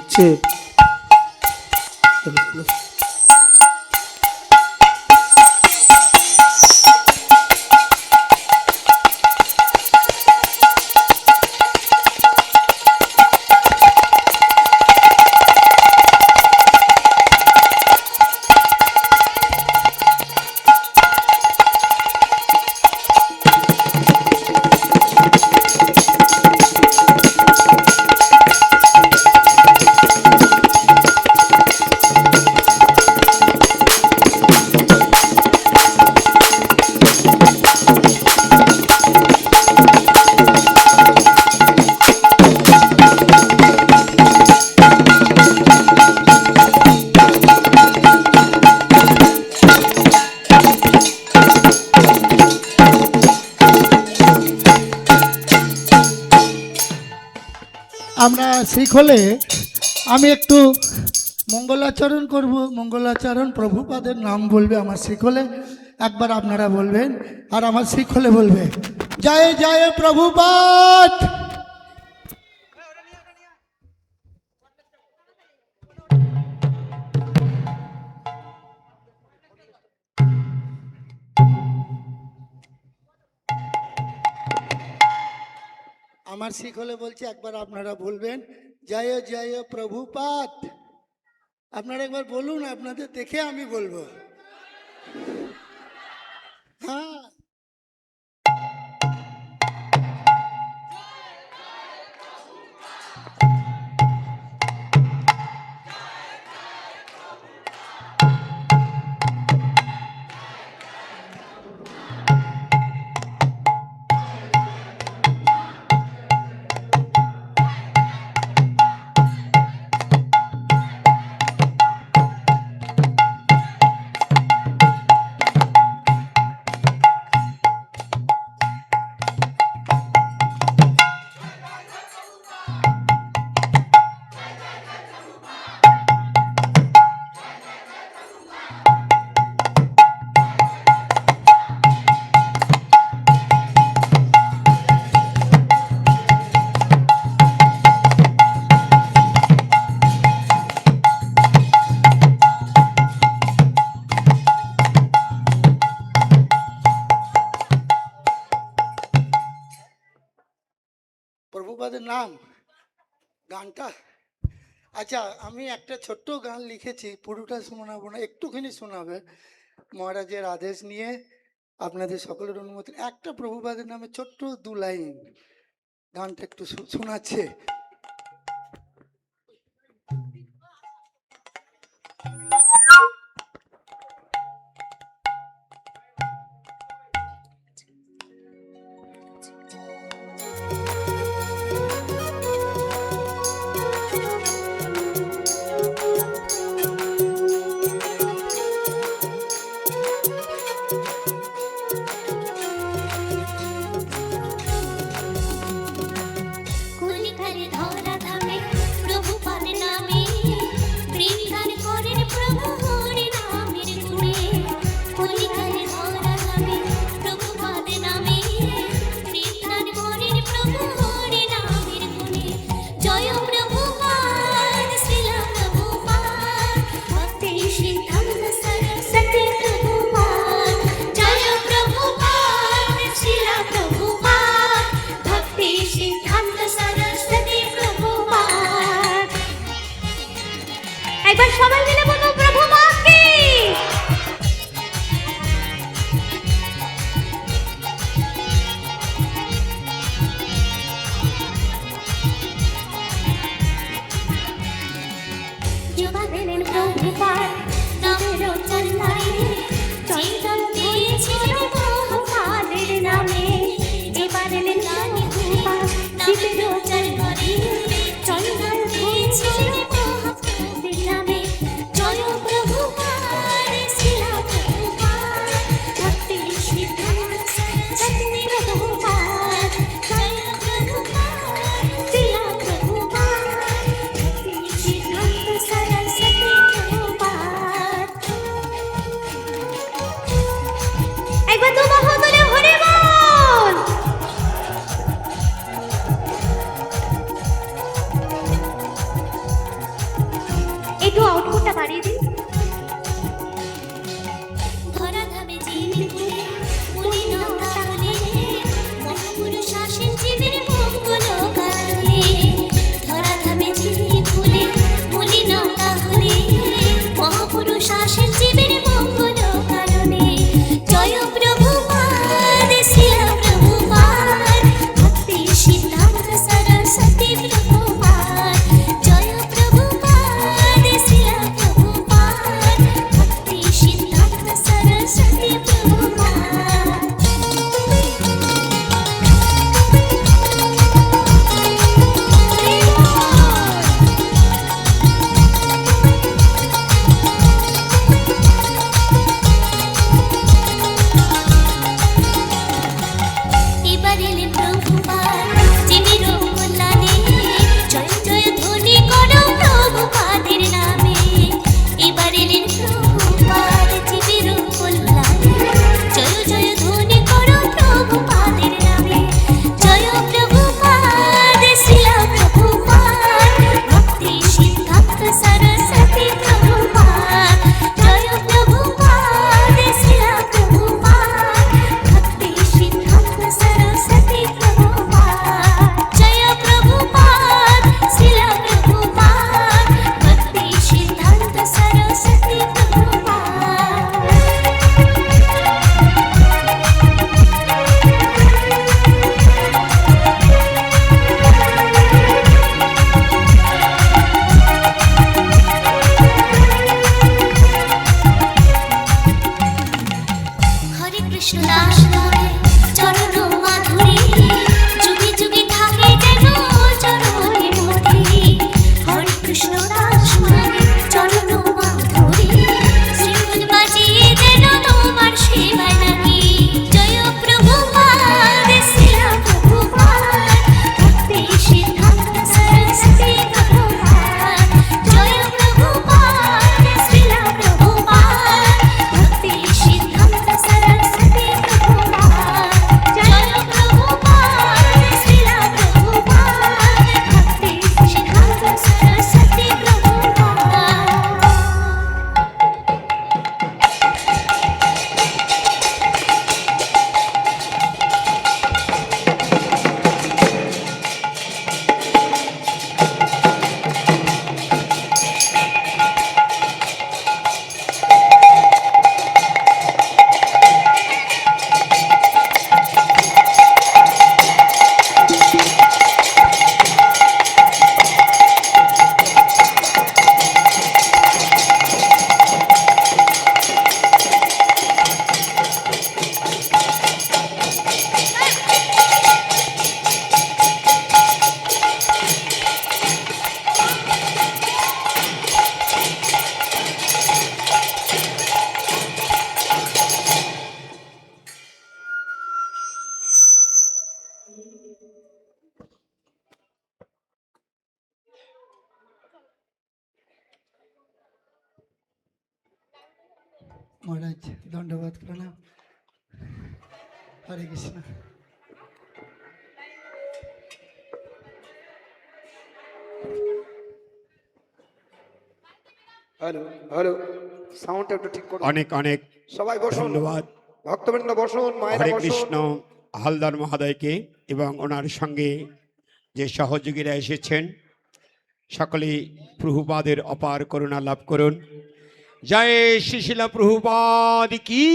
হচ্ছে। আমরা শিখলে আমি একটু মঙ্গলাচরণ করব। মঙ্গলাচরণ প্রভুপাদের নাম বলবে আমার শিখলে, একবার আপনারা বলবেন আর আমার শিখলে বলবে জয় জয় প্রভুপাদ। আমার শিখলে বলছি, একবার আপনারা বলবেন জয় জয় প্রভুপাদ। আপনারা একবার বলুন, আপনাদের দেখে আমি বলবো। হ্যাঁ, প্রভুপাদের নাম গানটা। আচ্ছা, আমি একটা ছোট্ট গান লিখেছি, পুরোটা শোনাবো না, একটুখানি শোনাবে মহারাজের আদেশ নিয়ে আপনাদের সকলের অনুমতি। একটা প্রভুপাদের নামে ছোট্ট 2 লাইন গানটা একটু শোনাচ্ছে। প্রভু করেন প্রভু মহারাজ দণ্ডবাদ প্রণাম। হরে কৃষ্ণ। হ্যালো হ্যালো, সাউন্ডটা একটু ঠিক করুন। অনেক অনেক সবাই বসুন, ধন্যবাদ ভক্তবৃন্দ বসুন, মায়েরা হরে বসুন। কৃষ্ণ হালদার মহোদয়কে এবং ওনার সঙ্গে যে সহযোগীরা এসেছেন সকলেই প্রভুপাদের অপার করুণা লাভ করুন। জয় শ্রীশিলা প্রভুপাদ কি,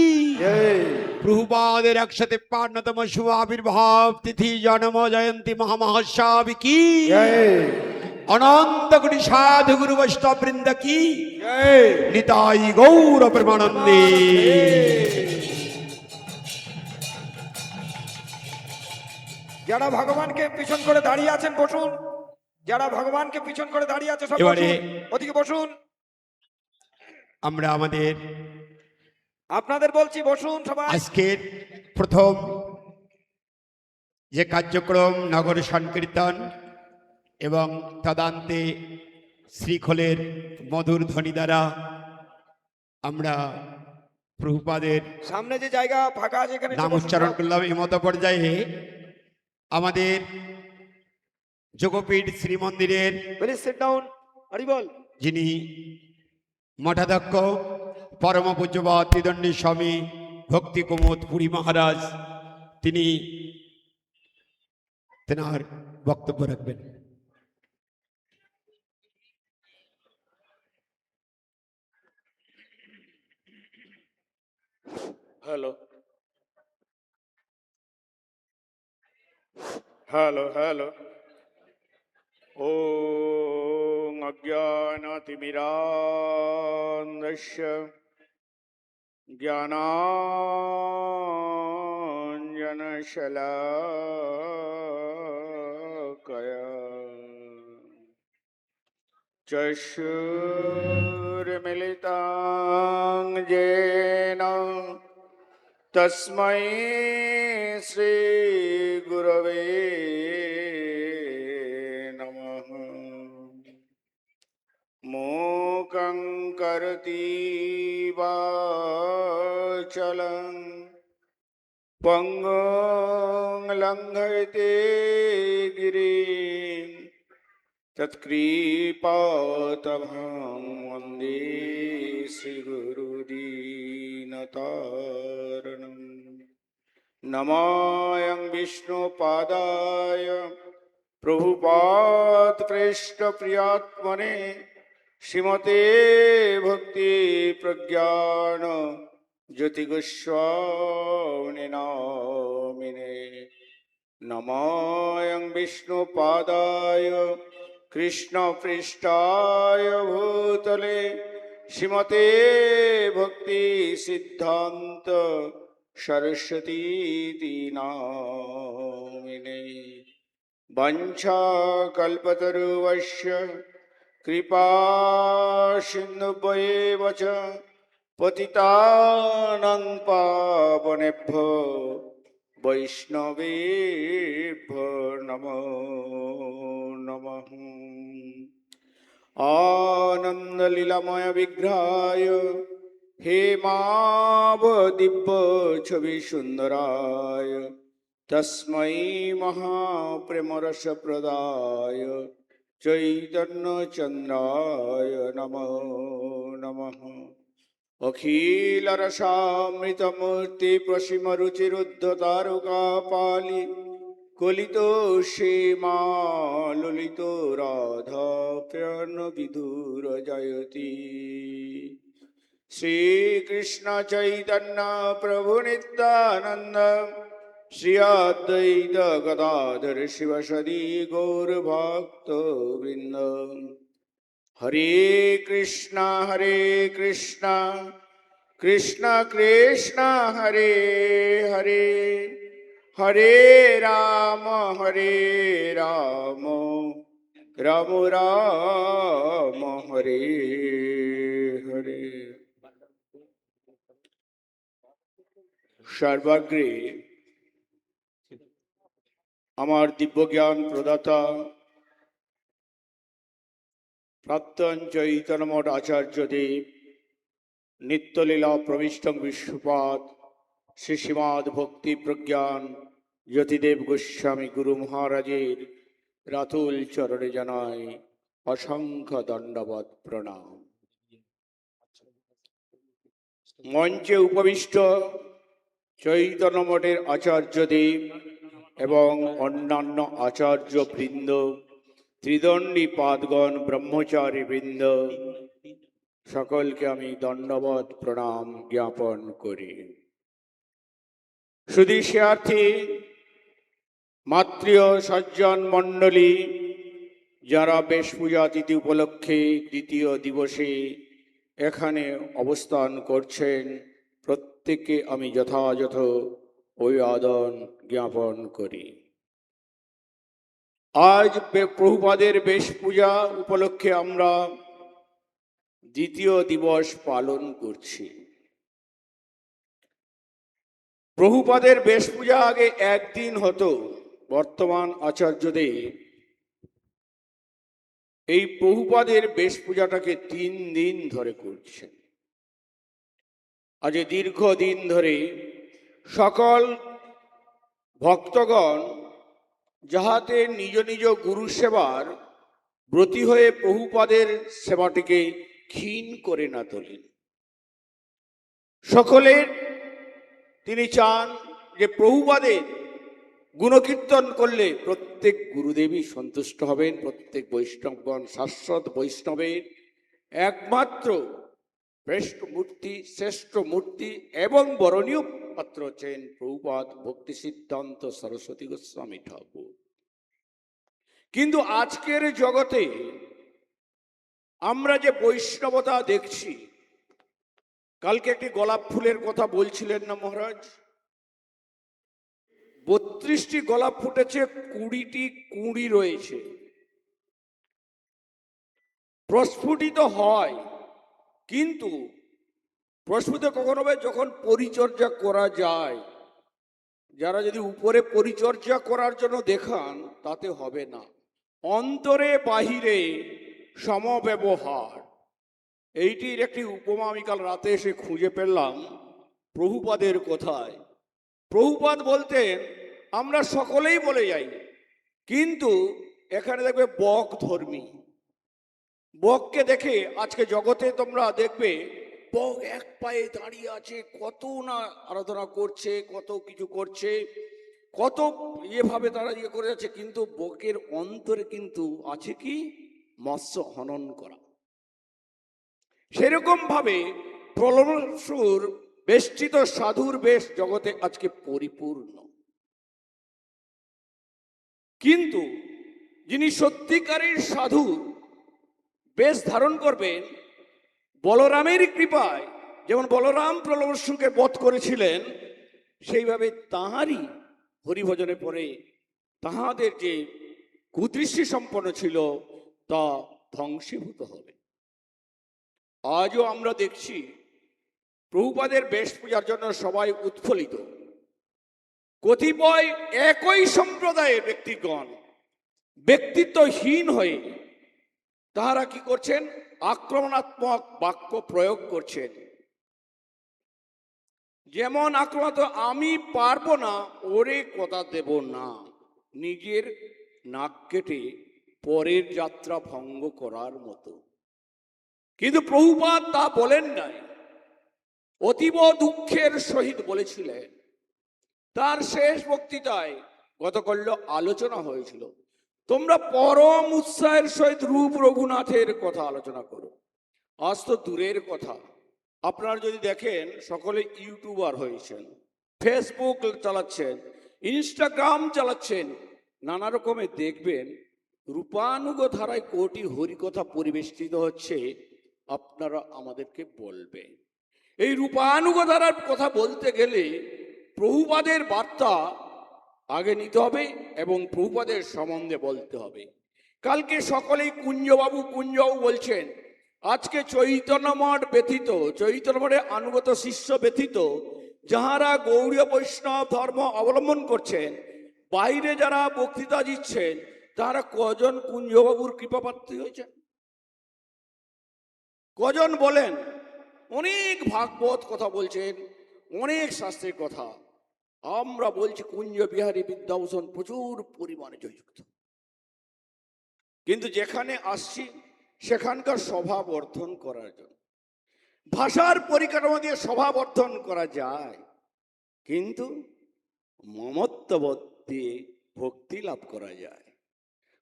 জয়। প্রভুপাদের 153তম শুভ আবির্ভাব তিথি জন্ম জয়ন্তী মহামহোৎসব কি, জয় অনন্ত কোটি সাধু গুরু বৈষ্ণব বৃন্দ কি, জয়। নিতাই গৌর প্রেমানন্দে। যারা ভগবানকে পিছন করে দাঁড়িয়ে আছেন বসুন, যারা ভগবানকে পিছন করে দাঁড়িয়ে আছে সব এবারে বসুন, ওদিকে বসুন। আমরা আমাদের আপনাদের বলছি বসুন সবাই। আজকের প্রথম যে কার্যক্রম নগর সংকীর্তন এবং তদান্তে শ্রীখোলের মধুর ধ্বনি দ্বারা আমরা প্রভুপাদের সামনে যে জায়গা ফাঁকা আছে এখানে নাম বসুন উচ্চারণ সব। করলাম। এই মতো পর্যায়ে আমাদের Yogpeeth শ্রীমন্দিরের please sit down. Hari বল। যিনি মঠাধ্যক্ষ পরম পূজ্যপাদ ত্রিদণ্ডী স্বামী ভক্তি কুমুদ পুরী মহারাজ, তিনি তেনার বক্তব্য রাখবেন। Hello hello hello. ॐ अज्ञानतिमिरान्धस्य ज्ञानाञ्जनशलाकया चक्षुर्मिलितां येन तस्मै श्रीगुरवे नमः। मूकं करोति वाचालं पङ्गुं लङ्घयते गिरिं तत्कृपातमहं वन्दे श्रीगुरुदीनतारणम्। नमायं विष्णुपादाय प्रभुपाद पृष्ठ प्रियात्मने श्रीमते भक्ति प्रज्ञान ज्योति गोस्वामिने नामिने। नमायं विष्णुपादाय कृष्ण पृष्ठाय भूतले श्रीमते भक्ति सिद्धांत सरस्वती नामिने। वंशा कल्पतरुवश्य कृपा सिन्धुभ्येव च पतितानां पावनेभ्यो वैष्णवेभ्यो नमो नमः। आनन्दलीलामय विग्रहाय हेमावदिव्य छवि सुन्दराय तस्मै महाप्रेमरसप्रदाय चैतन्यचन्द्राय नमो नमः। अखिलरसामृतमूर्ति प्रसीमरुचिरुद्धतारुकापालि कलितो श्रीमा ललितो राधा प्रणविधुरजयति। श्रीकृष्ण चैतन्य प्रभु नित्यानंद श्री अद्वैत गदाधर शिवसदि गौरभक्तवृंद। हरे कृष्णा कृष्ण कृष्ण हरे हरे, हरे राम राम राम हरे हरे। सर्वाग्रे আমার দিব্য জ্ঞান প্রদাতা প্রাক্তন চৈতন্য মঠ আচার্যদেব, নিত্যলীলা প্রবিষ্টং বিশ্বপাদ শ্রী শ্রীমদ ভক্তি প্রজ্ঞান জ্যোতিদেব গোস্বামী গুরু মহারাজের রাতুল চরণে জানাই অসংখ্য দণ্ডবত প্রণাম। মঞ্চে উপবিষ্ট চৈতন্য মঠের আচার্যদেব এবং অন্যান্য আচার্য বৃন্দ, ত্রিদণ্ডী পাদগণ, ব্রহ্মচারী বৃন্দ, সকলকে আমি দণ্ডবত প্রণাম জ্ঞাপন করি। সুধীশার্থী মাতৃয় সজ্জন মণ্ডলী, যারা বেশ পূজা তিথি উপলক্ষে দ্বিতীয় দিবসে এখানে অবস্থান করছেন, প্রত্যেককে আমি যথাযথ অভিবাদন জ্ঞাপন করি। আজ প্রভুপাদের বেশ পূজা উপলক্ষে আমরা দ্বিতীয় দিবস পালন করছি। প্রভুপাদের বেশ পূজা আগে একদিন হতো, বর্তমান আচার্যদেব এই প্রভুপাদের বেশ পূজাটাকে 3 দিন ধরে করছেন। আজ দীর্ঘদিন ধরে সকল ভক্তগণ যাহাতে নিজ নিজ গুরু সেবার ব্রতী হয়ে প্রভুপাদের সেবাটিকে ক্ষীণ করে না তোলেন। সকলের তিনি চান যে প্রভুপাদের গুণকীর্তন করলে প্রত্যেক গুরুদেবী সন্তুষ্ট হবেন, প্রত্যেক বৈষ্ণবগণ শাশ্বত বৈষ্ণবের একমাত্র শ্রেষ্ঠ মূর্তি এবং বরণীয় পাত্র হচ্ছেন প্রভুপাদ ভক্তি সিদ্ধান্ত সরস্বতী গোস্বামী ঠাকুর। কিন্তু আজকের জগতে আমরা যে বৈষ্ণবতা দেখছি, কালকে একটি গোলাপ ফুলের কথা বলছিলেন না মহারাজ, 32টি গোলাপ ফুটেছে, 20টি কুঁড়ি রয়েছে। প্রস্ফুটিত হয়, কিন্তু প্রস্ফুটিত কখন হবে? যখন পরিচর্যা করা যায়। যারা যদি উপরে পরিচর্যা করার জন্য দেখান, তাতে হবে না। অন্তরে বাহিরে সমব্যবহার, এইটির একটি উপমা আমি কাল রাতে এসে খুঁজে পেলাম প্রভুপাদের কথায়। প্রভুপাদ বলতেন, আমরা সকলেই বলে যাই, কিন্তু এখানে দেখবে বক ধর্মী। বককে দেখে আজকে জগতে তোমরা দেখবে বক এক পায়ে দাঁড়িয়ে আছে, কত না আরাধনা করছে, কত কিছু করছে, কত এভাবে তারা ইয়ে করে যাচ্ছে, কিন্তু বকের অন্তরে কিন্তু আছে কি? মৎস্য হনন করা। সেরকম ভাবে প্রলম্বসুর বেষ্টিত সাধুর বেশ জগতে আজকে পরিপূর্ণ। কিন্তু যিনি সত্যিকারের সাধু বেশ ধারণ করবেন, বলরামের কৃপায়, যেমন বলরাম প্রলম্বসুরকে বধ করেছিলেন, সেইভাবে তাহারই হরিভজনে পরে তাহাদের যে কুদৃষ্টি সম্পন্ন ছিল তা ধ্বংসীভূত হবে। আজও আমরা দেখছি প্রভুপাদের বেশ পূজার জন্য সবাই উৎফুল্লিত। কতিপয় একই সম্প্রদায়ের ব্যক্তিগণ ব্যক্তিত্বহীন হয়ে তাহারা কি করছেন? আক্রমণাত্মক বাক্য প্রয়োগ করছেন। যেমন আক্রমণাত্মক, আমি পারবো না, ওরে কথা দেব না, নিজের নাক কেটে পরের যাত্রা ভঙ্গ করার মতো। কিন্তু প্রভুপাদ তা বলেন নাই, অতীব দুঃখের সহিত বলেছিলেন। তার শেষ বক্তৃতায় গতকাল আলোচনা হয়েছিল, তোমরা পরম উৎসাহের সহিত রূপ রঘুনাথের কথা আলোচনা করো। আজ তো দূরের কথা, আপনারা যদি দেখেন সকলে ইউটিউবার হয়েছেন, ফেসবুক চালাচ্ছেন, ইনস্টাগ্রাম চালাচ্ছেন, নানা রকমের দেখবেন রূপানুগ ধারায় কোটি হরিকথা পরিবেষ্টিত হচ্ছে। আপনারা আমাদেরকে বলবেন, এই রূপানুগ ধারার কথা বলতে গেলে প্রভুপাদের বার্তা আগে নিতে হবে এবং প্রভুপাদের সম্বন্ধে বলতে হবে। কালকে সকলেই কুঞ্জবাবু বলছেন, আজকে চৈতন্য মঠ ব্যতীত, চৈতন্য মঠের আনুগত শিষ্য ব্যতীত যাহারা গৌড়ীয় বৈষ্ণব ধর্ম অবলম্বন করছেন, বাইরে যারা বক্তৃতা দিচ্ছেন, তারা কজন কুঞ্জবাবুর কৃপাপ্রাপ্তি হয়েছে? কজন বলেন? অনেক ভাগবত কথা বলছেন, অনেক শাস্ত্রের কথা। আমরা বলছি কুঞ্জ বিহারী বিদ্যাভূষণ প্রচুর পরিমাণে জয়যুক্ত, কিন্তু যেখানে আসছি সেখানকার স্বভাবর্ধন করার জন্য ভাষার পরিকাঠামো দিয়ে স্বভাবর্ধন করা যায়, কিন্তু মমত্ববোধ দিয়ে ভক্তি লাভ করা যায়।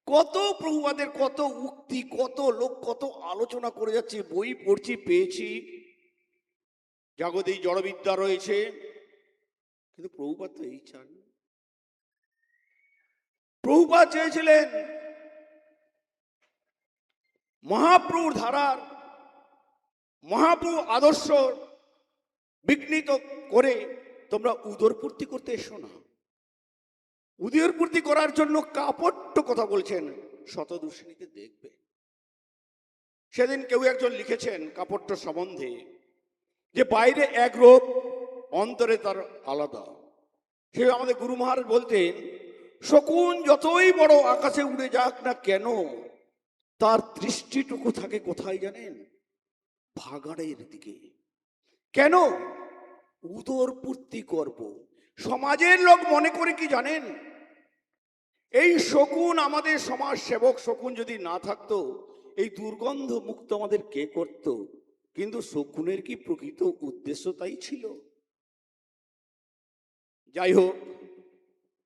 কত প্রভুপাদের কত উক্তি, কত লোক কত আলোচনা করে যাচ্ছে, বই পড়ছি পেয়েছি, জাগতিক জড়বিদ্যা রয়েছে, কিন্তু প্রভুপাদ তো এই চান। প্রভুপাদ চেয়েছিলেন মহাপ্রভুর ধারার, মহাপ্রভু আদর্শ বিঘ্নিত করে তোমরা উদরপূর্তি করতে এসো না। উদরপূর্তি করার জন্য কাপট্য কথা বলছেন, শতদূষণীকে দেখবে। সেদিন কেউ একজন লিখেছেন কাপট্য সম্বন্ধে যে বাইরে এক রূপ, অন্তরে তার আলাদা। সে আমাদের গুরু মহারাজ বলতেন, শকুন যতই বড় আকাশে উড়ে যাক না কেন, তার দৃষ্টিটুকু থাকে কোথায় জানেন? ভাগাড়ের দিকে। কেন? উদরপূর্তি করব। সমাজের লোক মনে করে কি জানেন, এই শকুন আমাদের সমাজ সেবক শকুন যদি না থাকতো, এই দুর্গন্ধ মুক্ত আমাদের কে করত? কিন্তু শকুনের কি প্রকৃত উদ্দেশ্য তাই ছিল? যাই হোক,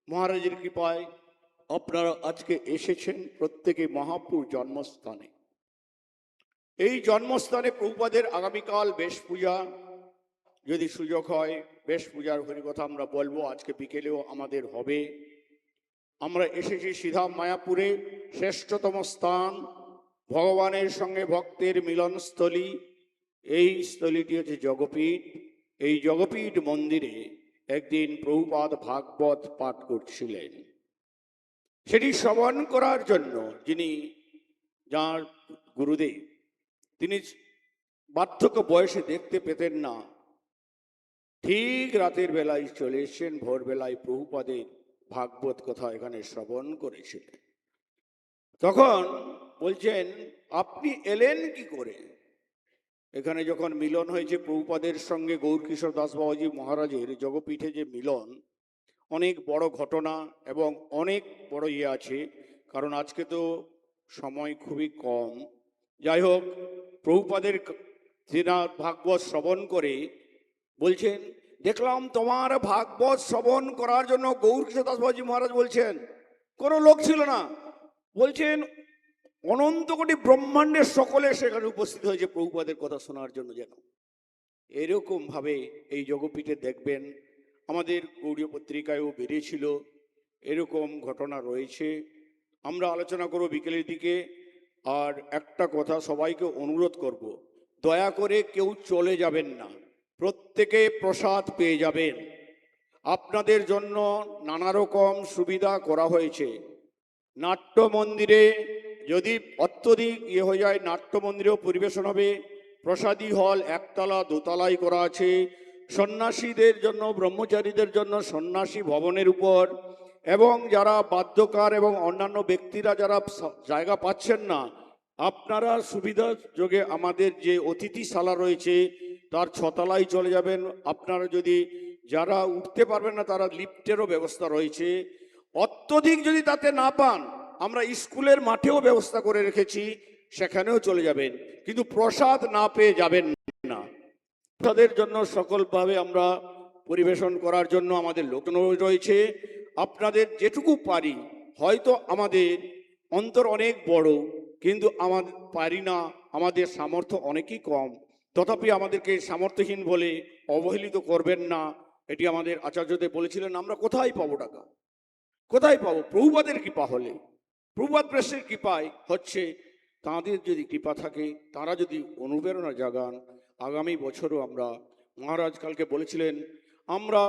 মহারাজের কৃপায় আপনারা আজকে এসেছেন প্রত্যেকে মহাপ্রভুর জন্মস্থানে। এই জন্মস্থানে প্রভুপাদের আগামীকাল বেশ পূজা, যদি সুযোগ হয় বেশ পূজার হরিকথা আমরা বলবো, আজকে বিকেলেও আমাদের হবে। আমরা এসেছি সিধাম মায়াপুরে, শ্রেষ্ঠতম স্থান, ভগবানের সঙ্গে ভক্তের মিলনস্থলী। এই স্থলীটি হচ্ছে জগপীঠ। এই জগপীঠ মন্দিরে একদিন প্রভুপাদ ভাগবত পাঠ করছিলেন। সেটি শ্রবণ করার জন্য যিনি, যার গুরুদেব, তিনি বার্ধক্য বয়সে দেখতে পেতেন না, ঠিক রাতের বেলায় চলে এসেছেন, ভোরবেলায় প্রভুপাদের ভাগবত কথা এখানে শ্রবণ করেছিলেন। তখন বলছেন, আপনি এলেন কি করে? এখানে যখন মিলন হয়েছে প্রভুপাদের সঙ্গে গৌরকিশোর দাস বাবাজি মহারাজের জগপীঠে যে মিলন, অনেক বড় ঘটনা এবং অনেক বড় ইয়ে আছে, কারণ আজকে তো সময় খুবই কম। যাই হোক, প্রভুপাদের তেনার ভাগবত শ্রবণ করে বলছেন, দেখলাম তোমার ভাগবত শ্রবণ করার জন্য গৌরকিশোর দাস বাবাজি মহারাজ বলছেন কোনো লোক ছিল না, বলছেন অনন্ত কোটি ব্রহ্মাণ্ডের সকলে সেখানে উপস্থিত হয়েছে প্রভুপাদের কথা শোনার জন্য। যেন এরকম ভাবে এই জগপীঠে দেখবেন, আমাদের গৌড়ীয় পত্রিকায়ও বেরিয়েছিল, এরকম ঘটনা রয়েছে। আমরা আলোচনা করব বিকেলের দিকে। আর একটা কথা সবাইকে অনুরোধ করব, দয়া করে কেউ চলে যাবেন না, প্রত্যেকে প্রসাদ পেয়ে যাবেন। আপনাদের জন্য নানা রকম সুবিধা করা হয়েছে। নাট্য মন্দিরে যদি অত্যধিক ইয়ে হয়ে যায়, নাট্য মন্দিরেও পরিবেশন হবে। প্রসাদী হল একতলা দোতলাই করা আছে। সন্ন্যাসীদের জন্য, ব্রহ্মচারীদের জন্য সন্ন্যাসী ভবনের উপর, এবং যারা বাদ্যকার এবং অন্যান্য ব্যক্তিরা যারা জায়গা পাচ্ছেন না, আপনারা সুবিধা যোগে আমাদের যে অতিথিশালা রয়েছে তার 6 তলায় চলে যাবেন। আপনারা যদি যারা উঠতে পারবেন না, তারা লিফটেরও ব্যবস্থা রয়েছে। অত্যধিক যদি তাতে না পান, আমরা স্কুলের মাঠেও ব্যবস্থা করে রেখেছি, সেখানেও চলে যাবেন, কিন্তু প্রসাদ না পেয়ে যাবেন না। প্রসাদের জন্য সকলভাবে আমরা পরিবেশন করার জন্য আমাদের লোক রয়েছে। আপনাদের যেটুকু পারি, হয়তো আমাদের অন্তর অনেক বড়, কিন্তু আমাদের পারি না, আমাদের সামর্থ্য অনেকই কম, তথাপি আমাদেরকে সামর্থ্যহীন বলে অবহেলিত করবেন না। এটি আমাদের আচার্যদেব বলেছিলেন। আমরা কোথায় পাবো টাকা? কোথায় পাবো? প্রভুপাদের কৃপা হলে, প্রভুপাদ প্রেসের কৃপায় হচ্ছে। তাঁদের যদি কৃপা থাকে, তারা যদি অনুপ্রেরণা জাগান, আগামী বছরও আমরা, মহারাজ কালকে বলেছিলেন, আমরা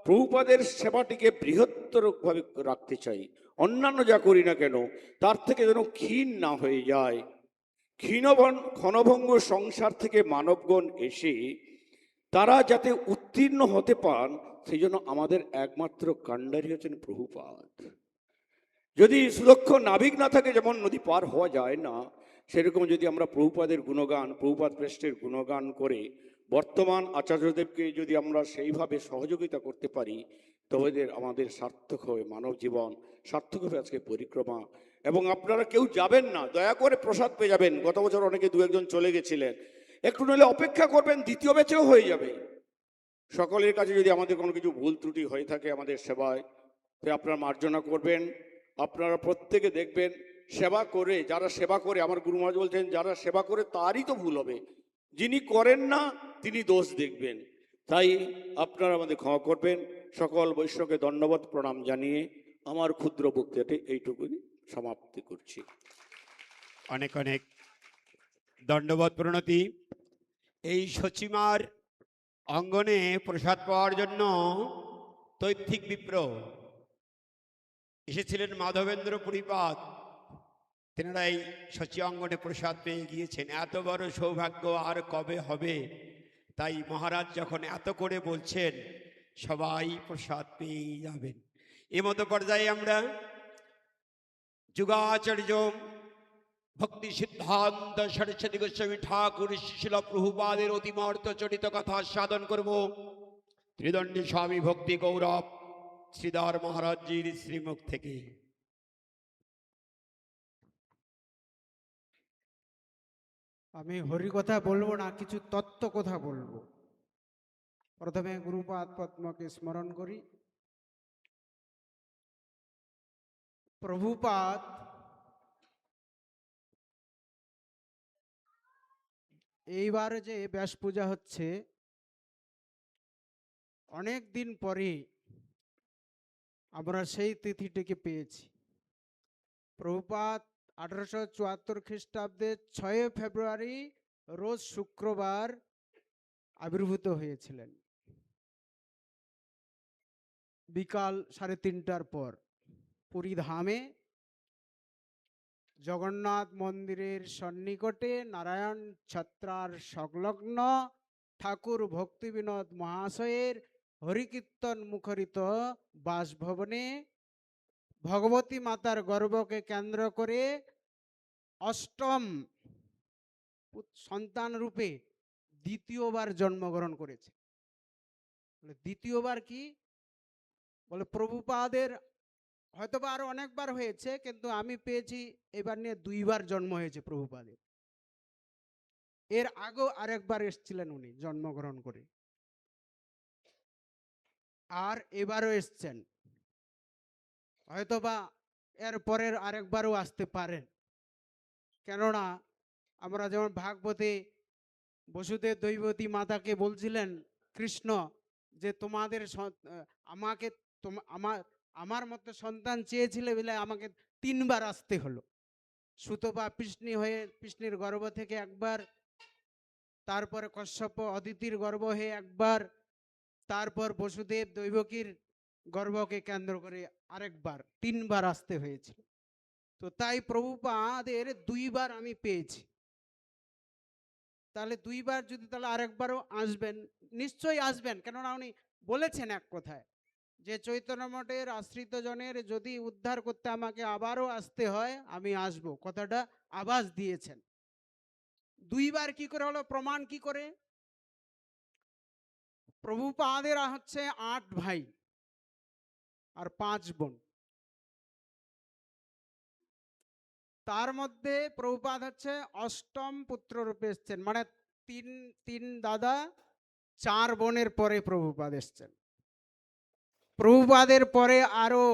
প্রভুপাদের সেবাটিকে বৃহত্তরভাবে রাখতে চাই। অন্যান্য যা করি না কেন, তার থেকে যেন ক্ষীণ না হয়ে যায়। ক্ষণভঙ্গ সংসার থেকে মানবগণ এসে তারা যাতে উত্তীর্ণ হতে পান, সেই জন্য আমাদের একমাত্র কাণ্ডারি হচ্ছেন প্রভুপাদ। যদি সুদক্ষ নাবিক না থাকে, যেমন নদী পার হওয়া যায় না, সেরকম যদি আমরা প্রভুপাদের গুণগান, প্রভুপাদ পৃষ্ঠের গুণগান করে বর্তমান আচার্যদেবকে যদি আমরা সেইভাবে সহযোগিতা করতে পারি, তবে আমাদের সার্থক হবে মানব জীবন, সার্থক হবে আজকে পরিক্রমা। এবং আপনারা কেউ যাবেন না, দয়া করে প্রসাদ পেয়ে যাবেন। গত বছর অনেকে দু একজন চলে গেছিলেন, একটু নইলে অপেক্ষা করবেন, দ্বিতীয় ব্যাচেও হয়ে যাবে। সকলের কাছে যদি আমাদের কোনো কিছু ভুল ত্রুটি হয়ে থাকে আমাদের সেবায়, তো আপনারা মার্জনা করবেন। আপনারা প্রত্যেকে দেখবেন সেবা করে, যারা সেবা করে, আমার গুরু মহারাজ বলছেন যারা সেবা করে তারই তো ভুল হবে, যিনি করেন না তিনি দোষ দেখবেন। তাই আপনারা আমাদের ক্ষমা করবেন। সকল বৈষ্ণবকে ধন্যবাদ প্রণাম জানিয়ে আমার ক্ষুদ্র বক্তৃতাটি এইটুকুই সমাপ্তি করছি। অনেক অনেক দণ্ডবত প্রণতি। এই সচিমার অঙ্গনে প্রসাদ পাওয়ার জন্য তৈত্বিক বিপ্র এসেছিলেন, মাধবেন্দ্র পুরীপাদ, তেনারাই সচি অঙ্গনে প্রসাদ পেয়ে গিয়েছেন। এত বড় সৌভাগ্য আর কবে হবে? তাই মহারাজ যখন এত করে বলছেন সবাই প্রসাদ পেয়ে যাবেন। এমতো পর্যায়ে আমরা যুগাচার্য ভক্তি সিদ্ধান্ত সরস্বতী গোস্বামী ঠাকুর শিল প্রভুপাদের অতিমর্ত চরিত কথা সাধন করব। ত্রিদণ্ডী স্বামী ভক্তি গৌরব শ্রীধর মহারাজজির শ্রীমুখ থেকে। আমি হরি কথা বলবো না, কিছু তত্ত্ব কথা বলবো। প্রথমে গুরুপাদ পদ্মকে স্মরণ করি। প্রভুপাদ এইবার যে ব্যাস পূজা হচ্ছে, অনেক দিন পরে আমরা সেই তিথিটিকে পেয়েছি। প্রভুপাদ 1874 খ্রিস্টাব্দে 6 ফেব্রুয়ারি রোজ শুক্রবার আবির্ভূত হয়েছিলেন বিকাল 3:30টার পর পুরী ধামে জগন্নাথ মন্দিরের সন্নিকটে নারায়ণ ছত্রার সংলগ্ন ঠাকুর ভক্তি বিনোদ মহাশয়ের হরিকীর্তন মুখরিত বাসভবনে ভগবতী মাতার গর্ভকে কেন্দ্র করে অষ্টম সন্তান রূপে দ্বিতীয়বার জন্মগ্রহণ করেছে। দ্বিতীয়বার কি বলে? প্রভুপাদের হয়তোবা আরো অনেকবার হয়েছে, কিন্তু আমি পেয়েছি এবার নিয়ে 2বার জন্ম হয়েছে প্রভুপাদের। এর আগেও আরেকবার এসেছিলেন উনি জন্মগ্রহণ করে, আর এবারও এসছেন। হয়তোবা এর পরের আরেকবারও আসতে পারেন। কেননা আমরা যেমন ভাগবতে বসুদেব দৈবতী মাতাকে বলছিলেন কৃষ্ণ যে তোমাদের আমাকে আমার মতো সন্তান চেয়েছিলে বলে আমাকে 3বার আসতে হলো। সুতপা পৃষ্ণি হয়ে পৃষ্ণির গর্ভ থেকে একবার, তারপরে কশ্যপ অদিতির গর্ভ হয়ে একবার, তারপর বসুদেব দৈবকীর গর্ভকে কেন্দ্র করে আরেকবার, 3বার আসতে হয়েছিল। তো তাই প্রভুপাদের 2বার আমি পেয়েছি। তাহলে 2বার যদি, তাহলে আরেকবারও আসবেন, নিশ্চয়ই আসবেন। কেননা উনি বলেছেন এক কথায় যে চৈতন্য মঠের আশ্রিত জনের যদি উদ্ধার করতে আমাকে আবারও আসতে হয় আমি আসব, কথাটা আভাস দিয়েছেন। 2বার কি করে হলো? প্রমাণ কি করে? প্রভুপাদের হচ্ছে 8 ভাই আর 5 বোন। তার মধ্যে প্রভুপাদ হচ্ছে অষ্টম পুত্র রূপে এসছেন, মানে তিন দাদা 4 বোনের পরে প্রভুপাদ এসছেন। প্রভুপাদের পরে আরো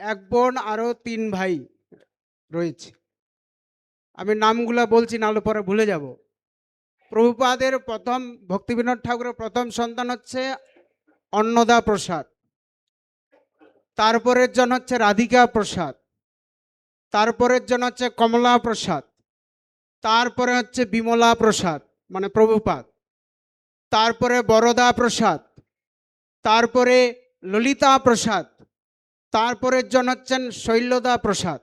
1 বোন আরো 3 ভাই রয়েছে। আমি নামগুলা বলছি, নাহলে পরে ভুলে যাব। প্রভুপাদের প্রথম ভক্তিবিনোদ ঠাকুরের প্রথম সন্তান হচ্ছে অন্নদা প্রসাদ, তারপরের জন হচ্ছে রাধিকা প্রসাদ, তারপরের জন হচ্ছে কমলা প্রসাদ, তারপরে হচ্ছে বিমলা প্রসাদ মানে প্রভুপাদ, তারপরে বরদা প্রসাদ, তারপরে ললিতা প্রসাদ, তারপরের জন হচ্ছেন শৈলদা প্রসাদ।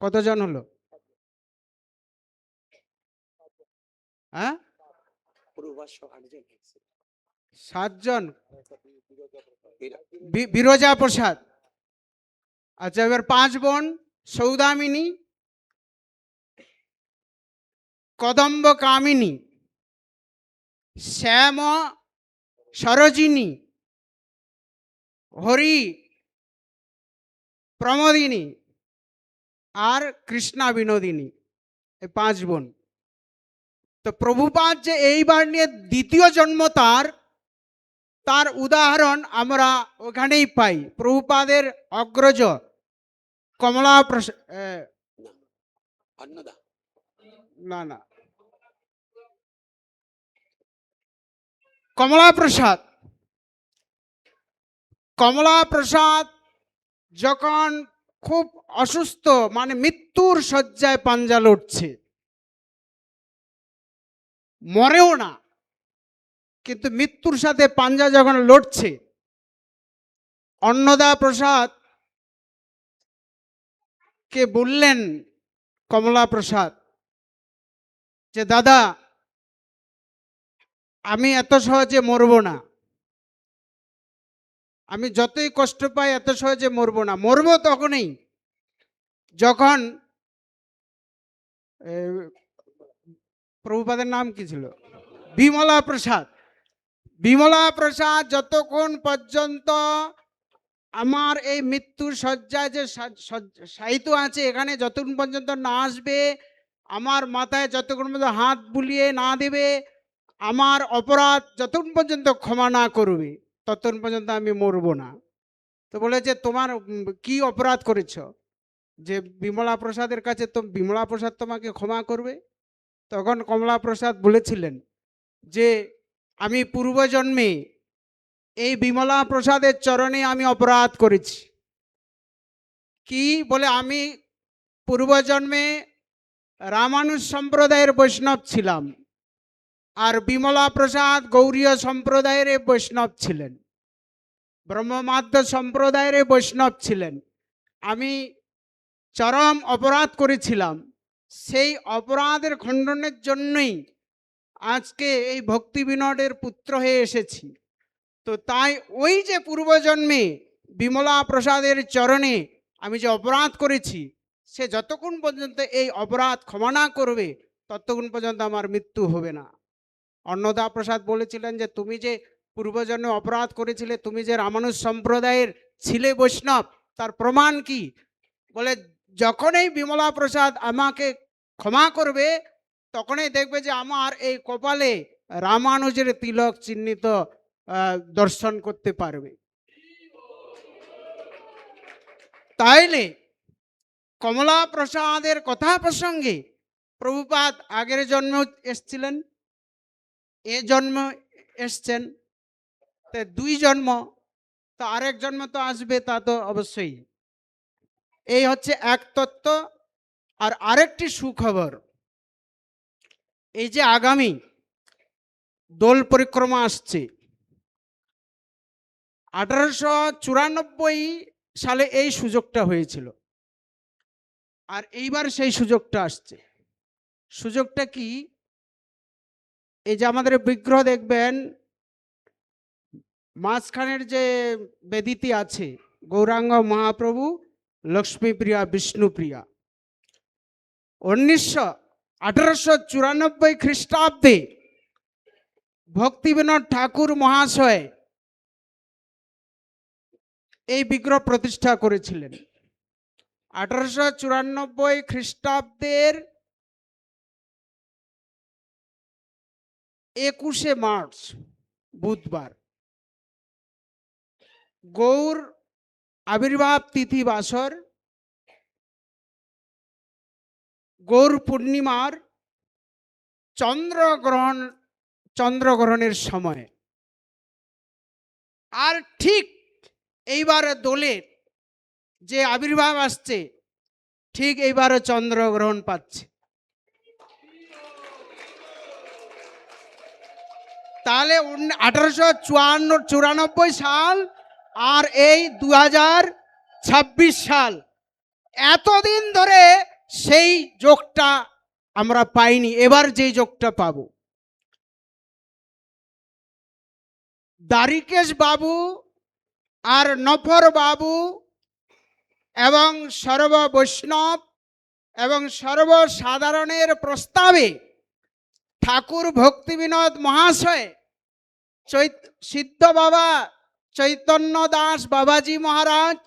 কতজন হলো? হ্যাঁ, 7 জন। বিরজা প্রসাদ। আচ্ছা, এবার 5 বোন: সৌদামিনী, কদম্ব কামিনী, শ্যাম সরোজিনী, হরি প্রমোদিনী আর কৃষ্ণা বিনোদিনী। এই 5 বোন। তো প্রভুপাদ যে এইবার নিয়ে দ্বিতীয় জন্ম তার উদাহরণ আমরা ওখানেই পাই। প্রভুপাদের অগ্রজ কমলা প্রসাদ, অন্নদা। না, কমলা প্রসাদ। কমলা প্রসাদ যখন খুব অসুস্থ, মানে মৃত্যুর শয্যায় পাঞ্জা লড়ছে, মরেও না, কিন্তু মৃত্যুর সাথে পাঞ্জা যখন লড়ছে, অন্নদা প্রসাদ কে বললেন কমলা প্রসাদ যে দাদা, আমি এত সহজে মরব না, আমি যতই কষ্ট পাই এত সহজে মরব না। মরব তখনই যখন প্রভুপাদের নাম কি ছিল? বিমলা প্রসাদ। বিমলা প্রসাদ যতক্ষণ পর্যন্ত আমার এই মৃত্যুর শয্যায় যে সাহিত্য আছে, এখানে যতক্ষণ পর্যন্ত না আসবে, আমার মাথায় যতক্ষণ পর্যন্ত হাত বুলিয়ে না দেবে, আমার অপরাধ যতক্ষণ পর্যন্ত ক্ষমা না করবে, ততক্ষণ পর্যন্ত আমি মরব না। তো বলে যে তোমার কি অপরাধ করেছ যে বিমলা প্রসাদের কাছে তো বিমলা প্রসাদ তোমাকে ক্ষমা করবে? তখন কমলা প্রসাদ বলেছিলেন যে আমি পূর্বজন্মে এই বিমলা প্রসাদের চরণে আমি অপরাধ করেছি। কি বলে? আমি পূর্বজন্মে রামানুজ সম্প্রদায়ের বৈষ্ণব ছিলাম, আর বিমলা প্রসাদ গৌরীয় সম্প্রদায়ের বৈষ্ণব ছিলেন, ব্রহ্মমাধ্য সম্প্রদায়ের বৈষ্ণব ছিলেন। আমি চরম অপরাধ করেছিলাম, সেই অপরাধের খণ্ডনের জন্যই আজকে এই ভক্তি বিনোদের পুত্র হয়ে এসেছি। তো তাই ওই যে পূর্বজন্মে বিমলা প্রসাদের চরণে আমি যে অপরাধ করেছি, সে যতক্ষণ পর্যন্ত এই অপরাধ ক্ষমা না করবে ততক্ষণ পর্যন্ত আমার মৃত্যু হবে না। অন্নদা প্রসাদ বলেছিলেন যে তুমি যে পূর্বজন্মে অপরাধ করেছিলে, তুমি যে রামানুজ সম্প্রদায়ের ছিলে বৈষ্ণব, তার প্রমাণ কি? বলে যখনই বিমলা প্রসাদ আমাকে ক্ষমা করবে, তখনই দেখবে যে আমার এই কপালে রামানুজের তিলক চিহ্নিত দর্শন করতে পারবে। তাইলে কমলা প্রসাদের কথা প্রসঙ্গে প্রভুপাদ আগের জন্ম এসছিলেন, এ জন্ম এসছেন, 2 জন্ম, তো আরেক জন্ম তো আসবে, তা তো অবশ্যই। এই হচ্ছে এক তত্ত্ব। আর আরেকটি সুখবর, এই যে আগামী দোল পরিক্রমা আসছে, 1894 সালে এই সুযোগটা হয়েছিল, আর এইবার সেই সুযোগটা আসছে। সুযোগটা কি? এই যে আমাদের বিগ্রহ দেখবেন, মাঝখানের যে বেদিটি আছে, গৌরাঙ্গ মহাপ্রভু, লক্ষ্মীপ্রিয়া, বিষ্ণুপ্রিয়া। 1894 খ্রিস্টাব্দে ভক্তিবিনোদ ঠাকুর মহাশয় এই বিগ্রহ প্রতিষ্ঠা করেছিলেন। 1894 খ্রিস্টাব্দের 21শে মার্চ বুধবার গৌর আবির্ভাব তিথি বাসর, গৌর পূর্ণিমার চন্দ্রগ্রহণের সময়, আর ঠিক এইবার দোলের যে আবির্ভাব আসছে, ঠিক এইবারও চন্দ্রগ্রহণ পাচ্ছে। তাহলে 1894 সাল আর এই 2026 সাল, এতদিন ধরে সেই যোগটা আমরা পাইনি, এবার যেই যোগটা পাবো। দ্বারিকেশ বাবু আর নফর বাবু এবং সর্ব বৈষ্ণব এবং সর্বসাধারণের প্রস্তাবে ঠাকুর ভক্তি বিনোদ মহাশয় সিদ্ধ বাবা চৈতন্য দাস বাবাজি মহারাজ,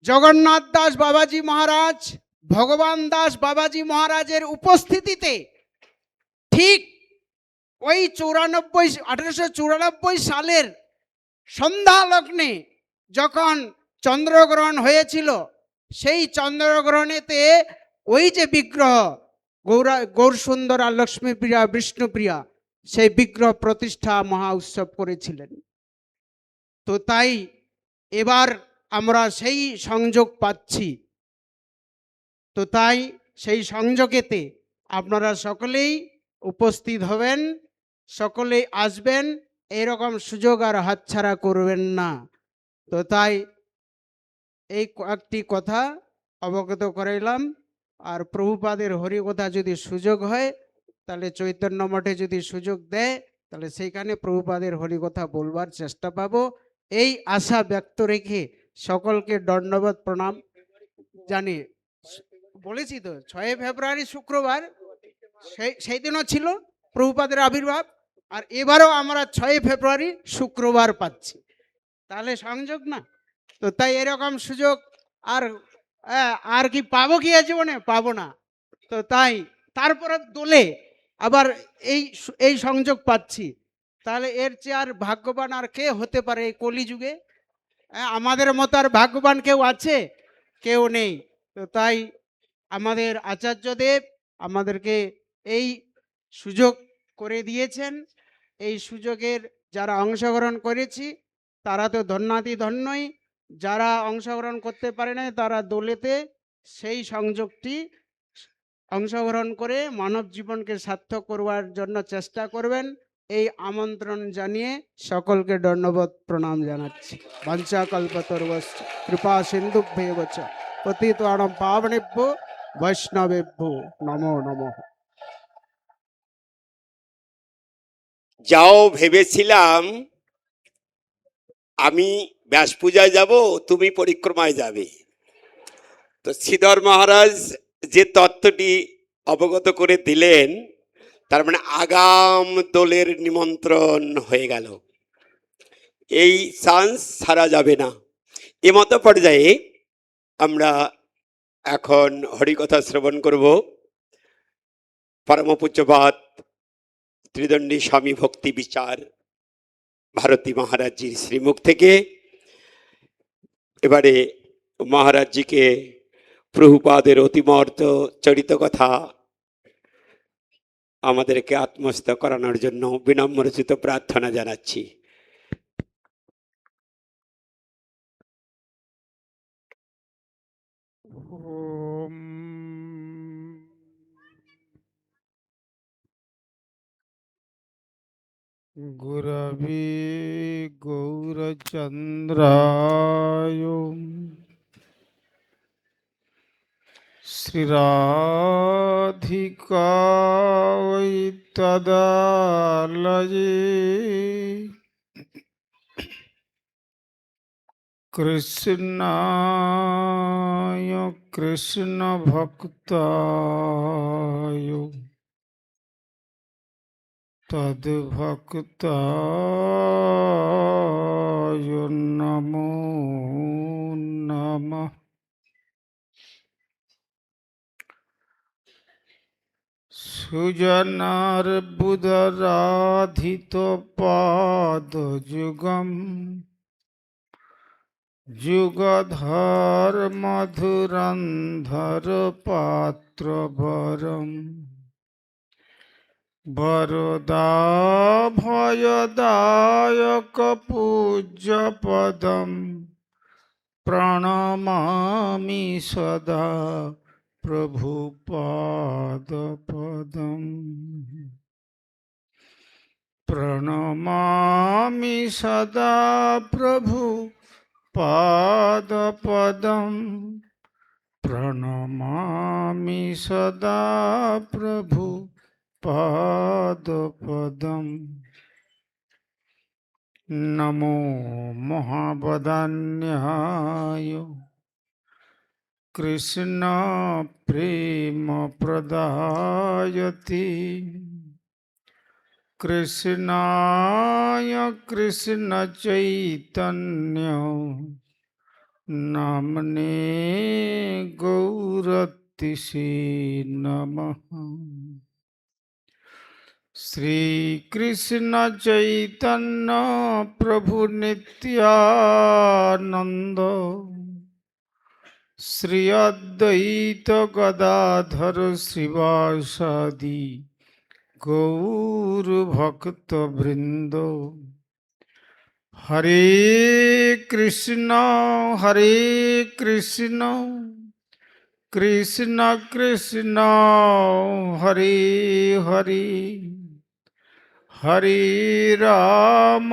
জগন্নাথ দাস বাবাজি মহারাজ, ভগবান দাস বাবাজি মহারাজের উপস্থিতিতে ঠিক ওই 1894 সালের সন্ধ্যা লগ্নে যখন চন্দ্রগ্রহণ হয়েছিল, সেই চন্দ্রগ্রহণেতে ওই যে বিগ্রহ গৌরসুন্দরা লক্ষ্মীপ্রিয়া বিষ্ণুপ্রিয়া, সেই বিগ্রহ প্রতিষ্ঠা মহা উৎসব করেছিলেন। তো তাই এবার আমরা সেই সংযোগ পাচ্ছি। তো তাই সেই সংযোগেতে আপনারা সকলেই উপস্থিত হবেন, সকলেই আসবেন, এরকম সুযোগ আর হাতছাড়া করবেন না। তো তাই এই কয়েকটি কথা অবগত করাইলাম। আর প্রভুপাদের হরিকথা যদি সুযোগ হয়, তাহলে চৈতন্য মঠে যদি সুযোগ দেয়, তাহলে সেইখানে প্রভুপাদের হরিকথা বলবার চেষ্টা পাবো, এই আশা ব্যক্ত রেখে সকলকে দণ্ডবত প্রণাম জানি। বলেছি তো 6 ফেব্রুয়ারি শুক্রবার, সেই দিনও ছিল প্রভুপাদের আবির্ভাব, আর এবারও আমরা 6 ফেব্রুয়ারি শুক্রবার পাচ্ছি, তাহলে সংযোগ না? তো তাই এরকম সুযোগ আর কি পাবো কি জীবনে? পাবো না। তো তাই তারপরে দোলে আবার এই সংযোগ পাচ্ছি, তাহলে এর চেয়ে আর ভাগ্যবান আর কে হতে পারে এই কলিযুগে? আমাদের মতো আর ভাগ্যবান কেউ আছে? কেউ নেই। তো তাই আমাদের আচার্যদেব আমাদেরকে এই সুযোগ করে দিয়েছেন। এই সুযোগের যারা অংশগ্রহণ করেছি তারা তো ধন্যাতি ধন্যই, যারা অংশগ্রহণ করতে পারে না তারা দোলেতে সেই সংযোগটি অংশগ্রহণ করে মানব জীবনকে সার্থক করবার জন্য চেষ্টা করবেন, এই আমন্ত্রণ জানিয়ে সকলকে দণ্ডবত প্রণাম জানাচ্ছি। বাঞ্ছা কল্পতরুশ্চ কৃপা সিন্ধুভ্যেব চ পতিতানাং পাবনেভ্যো বৈষ্ণবেভ্যো নমো নমঃ। যাও ভেবেছিলাম আমি ব্যাস পূজায় যাব, তুমি পরিক্রমায় যাবে। তো শ্রীধর মহারাজ যে তত্ত্বটি অবগত করে দিলেন, তার মানে আগাম দোলের নিমন্ত্রণ হয়ে গেল, এই চান্স ছাড়া যাবে না। এমতো পর্যায়ে আমরা এখন হরিকথা শ্রবণ করব পরমপূজ্যপাদ ত্রিদণ্ডী স্বামী ভক্তি বিচার ভারতী মহারাজজির শ্রীমুখ থেকে। এবারে মহারাজজিকে প্রভুপাদের অতিমর্ত চরিত কথা আমাদেরকে আত্মস্থ করানোর জন্য বিনম্রচিত প্রার্থনা জানাচ্ছি। ওম গুরবে গৌরচন্দ্রায় শ্রীরাধিকায় তদালয়ে কৃষ্ণায় কৃষ্ণ ভক্তায় তদ্ভক্তায় নমো নমঃ। সুজনার বুধরাধিত পাদ যুগম যুগধর মধুরন্ধর পাত্র বরম বরদা ভয়দায়ক পূজ্য পদম প্রণমামি সদা প্রভুপাদ পদম প্রণমামি সদা প্রভু পাদ পদম প্রণমামি সদা প্রভু পাদ পদম। নমো মহাবদান্যায় কৃষ্ণ প্রেম প্রদায়তে কৃষ্ণায় কৃষ্ণ চৈতন্য নামনে গৌরতিষে নমঃ। শ্রীকৃষ্ণ চৈতন্য প্রভু নিত্যানন্দ শ্রী অদ্বৈত গদাধর শ্রীবাসাদি গৌর ভক্ত বৃন্দ। হরে কৃষ্ণ কৃষ্ণ কৃষ্ণ হরে হরে হরে রাম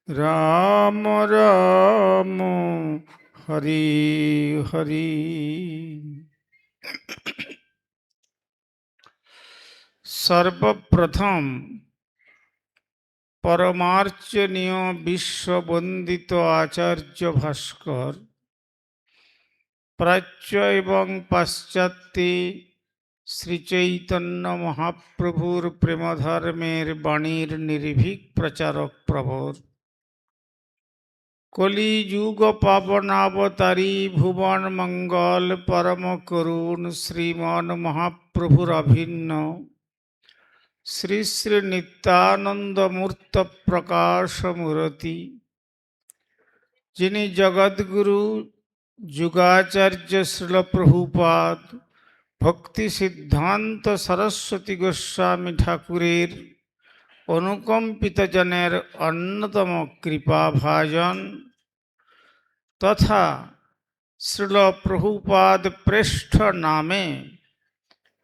রাম রাম হরে হরে। সর্বপ্রথম পরমার্চনীয় বিশ্ববন্দিত আচার্য ভাস্কর প্রাচ্য এবং পাশ্চাত্যে শ্রীচৈতন্য মহাপ্রভুর প্রেমধর্মের বাণীর নির্ভীক প্রচারক প্রভর, কলিযুগ পাবনাবতারী ভুবন মঙ্গল পরম করুণ শ্রীমন মহাপ্রভুর অভিন্ন শ্রী শ্রী নিত্যানন্দ মূর্ত প্রকাশ মূরতি, যিনি জগদ্গুরু যুগাচার্য শ্রীল প্রভুপাদ ভক্তি সিদ্ধান্ত সরস্বতী গোস্বামী ঠাকুরের অনুকম্পিত জনের অন্যতম কৃপাভাজন তথা শ্রীল প্রভুপাদ প্রেষ্ঠ নামে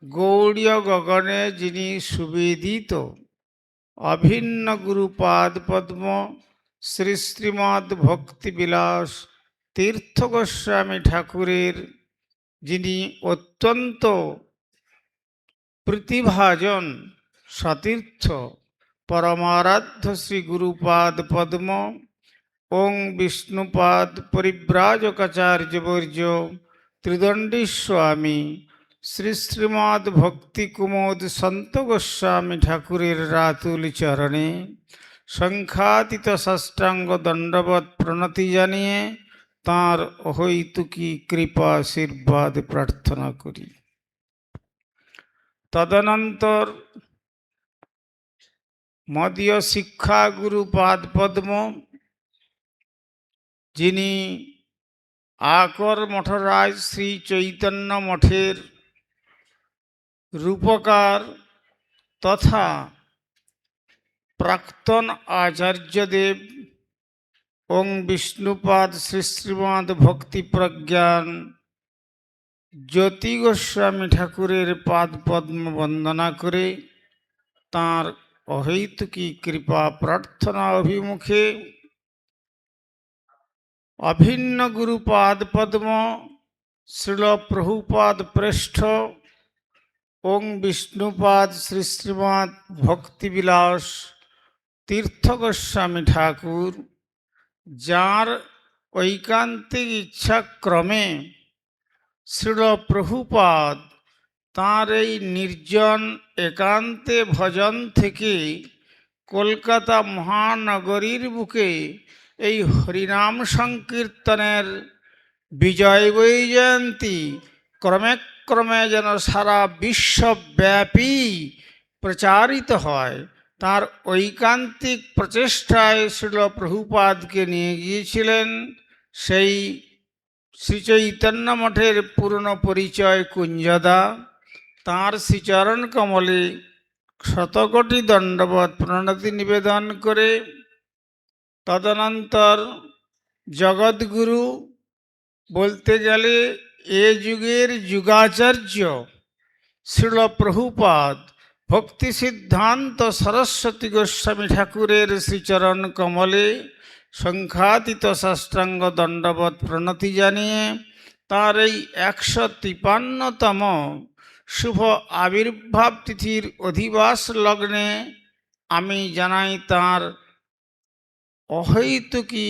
গৌড়ীয় গগনে যিনি সুবেদিত অভিন্ন গুরুপাদ পদ্ম শ্রী শ্রীমদ্ ভক্তিবিলাস তীর্থ গোস্বামী ঠাকুরের যিনি অত্যন্ত প্রীতিভাজন সতীর্থ পরমারাধ্য শ্রী গুরুপাদ পদ্ম ওং বিষ্ণুপাদ পরিব্রাজকাচার্যবর্য ত্রিদণ্ডী স্বামী শ্রী শ্রীমদ্ ভক্তি কুমোদ সন্ত গোস্বামী ঠাকুরের রাতুল চরণে সংখ্যাতীত ষষ্ঠাঙ্গ দণ্ডবৎ প্রণতি জানিয়ে তাঁর অহৈতুকী কৃপা আশীর্বাদ প্রার্থনা করি। তদনন্তর মদীয় শিক্ষা গুরুপাদ পদ্ম, যিনি আকর মঠরাজ শ্রী চৈতন্য মঠের রূপকার তথা প্রাক্তন আচার্যদেব ওং বিষ্ণুপাদ শ্রী শ্রীমদ্ ভক্তি প্রজ্ঞান জ্যোতি গোস্বামী ঠাকুরের পাদ পদ্ম বন্দনা করে তাঁর অহৈতুকী কৃপা প্রার্থনা অভিমুখে অভিন্ন গুরুপাদ পদ্ম শ্রীল প্রভুপাদ প্রেষ্ঠ ওং বিষ্ণুপাদ শ্রী শ্রীমদ্ ভক্তিবিলাস তীর্থ গোস্বামী ঠাকুর, যাঁর ঐকান্তিক ইচ্ছাক্রমে শ্রীল প্রভুপাদ তাঁর এই নির্জন একান্তে ভজন থেকে কলকাতা মহানগরীর বুকে এই হরিনাম সংকীর্তনের বিজয় বৈজয়ন্তী ক্রমে ক্রমে যেন সারা বিশ্বব্যাপী প্রচারিত হয়, তার ঐকান্তিক প্রচেষ্টায় শ্রীল প্রভুপাদকে নিয়ে গিয়েছিলেন সেই শ্রীচৈতন্য মঠের পুরনো পরিচয় কুঞ্জদা। তাঁর শ্রীচরণ কমলে শতকোটি দণ্ডবৎ প্রণতি নিবেদন করে তদনন্তর জগদ্গুরু বলতে গেলে এ যুগের যুগাচার্য শ্রীল প্রভুপাদ ভক্তি সিদ্ধান্ত সরস্বতী গোস্বামী ঠাকুরের শ্রীচরণ কমলে সংখ্যাতীত ষষ্ঠাঙ্গ দণ্ডবৎ প্রণতি জানিয়ে তাঁর এই 153তম শুভ আবির্ভাব তিথির অধিবাস লগ্নে আমি জানাই তাঁর অহৈতুকী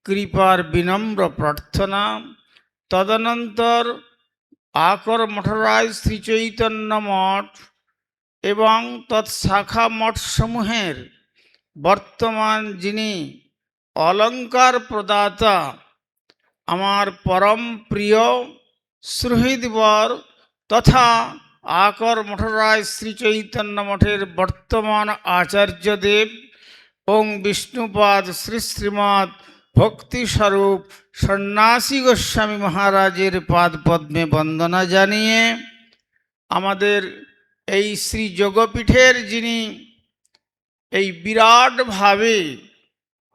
কৃপার বিনম্র প্রার্থনা। তদনন্তর আকর মঠরাজ শ্রী চৈতন্য মঠ এবং তৎশাখা মঠসমূহের বর্তমান যিনি অলঙ্কার প্রদাতা আমার পরম প্রিয় সুহৃদবর তথা আকর মঠরাজ শ্রী চৈতন্য মঠের বর্তমান আচার্যদেব ওং বিষ্ণুপাদ শ্রী শ্রীমৎ ভক্তিস্বরূপ সন্ন্যাসী গোস্বামী মহারাজের পাদ পদ্মে বন্দনা জানিয়ে আমাদের এই শ্রী যোগপীঠের যিনি এই বিরাটভাবে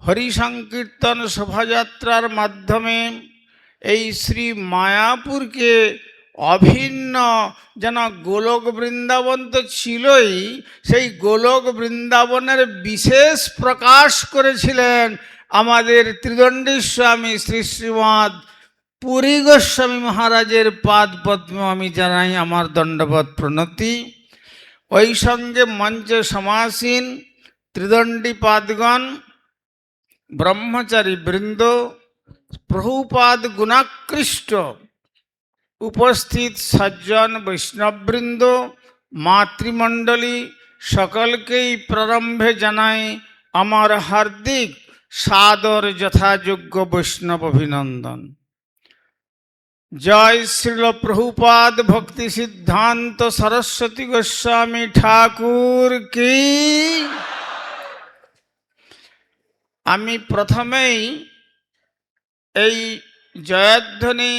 হরিসংকীর্তন শোভাযাত্রার মাধ্যমে এই শ্রী মায়াপুরকে অভিন্ন যেন গোলক বৃন্দাবন তো ছিলই, সেই গোলক বৃন্দাবনের বিশেষ প্রকাশ করেছিলেন আমাদের ত্রিদণ্ডী স্বামী শ্রী শ্রীমৎ পুরী গোস্বামী মহারাজের পাদ পদ্মে আমি জানাই আমার দণ্ডবৎ প্রণতি। ওই সঙ্গে মঞ্চে সমাসীন ত্রিদণ্ডী পাদগণ, ব্রহ্মচারী বৃন্দ, প্রভুপাদ গুণাকৃষ্ট উপস্থিত সজ্জন বৈষ্ণববৃন্দ, মাতৃমণ্ডলী সকলকেই প্রারম্ভে জানাই আমার হার্দিক সাদর যথাযোগ্য বৈষ্ণব অভিনন্দন। জয় শ্রীল প্রভুপাদ ভক্তি সিদ্ধান্ত সরস্বতী গোস্বামী ঠাকুর কি। আমি প্রথমেই এই জয়ধ্বনি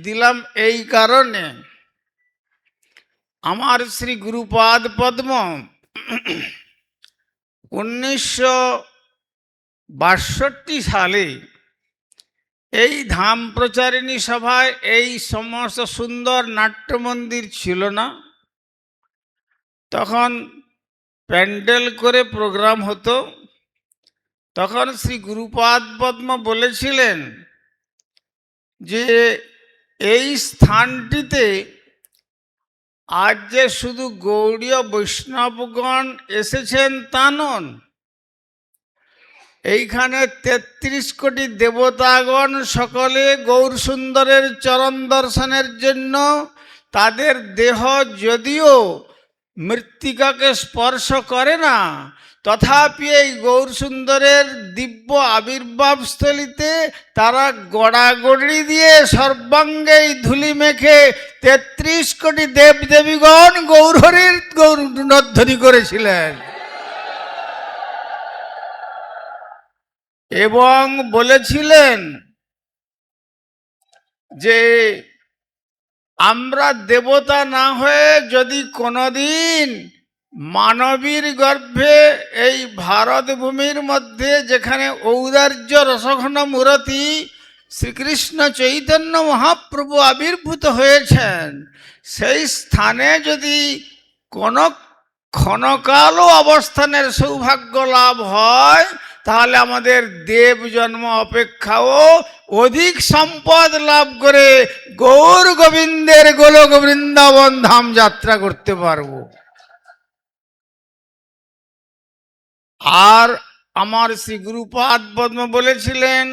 দিলাম এই কারণে, আমার শ্রী গুরুপাদ পদ্ম 1962 সালে এই ধাম প্রচারিণী সভায় এই সমস্ত সুন্দর নাট্য মন্দির ছিল না, তখন প্যান্ডেল করে প্রোগ্রাম হতো। তখন শ্রী গুরুপাদ পদ্ম বলেছিলেন যে এই স্থানটিতে আজ যে শুধু গৌড়ীয় বৈষ্ণবগণ এসেছেন তা নন, এইখানে 33 কোটি দেবতাগণ সকলে গৌর সুন্দরের চরণ দর্শনের জন্য তাদের দেহ যদিও মৃত্তিকাকে স্পর্শ করে না, তথাপি এই গৌর সুন্দরের দিব্য আবির্ভাব স্থলিতে তারা গড়াগড়ি দিয়ে সর্বাঙ্গে ধুলি মেখে 33 কোটি দেবদেবীগণ গৌরহরির গৌরধ্বনি করেছিলেন এবং বলেছিলেন যে আমরা দেবতা না হয়ে যদি কোনোদিন মানবীর গর্ভে এই ভারত ভূমির মধ্যে যেখানে ঔদার্য রসঘন মূরতি শ্রীকৃষ্ণ চৈতন্য মহাপ্রভু আবির্ভূত হয়েছেন, সেই স্থানে যদি কোনো ক্ষণকালও অবস্থানের সৌভাগ্য লাভ হয়, তাহলে আমাদের দেব জন্ম অপেক্ষাও অধিক সম্পদ লাভ করে গৌর গোবিন্দের গোলক বৃন্দাবন ধাম যাত্রা করতে পারব। আর আমার শ্রী গুরুপাদ পদ্ম বলেছিলেন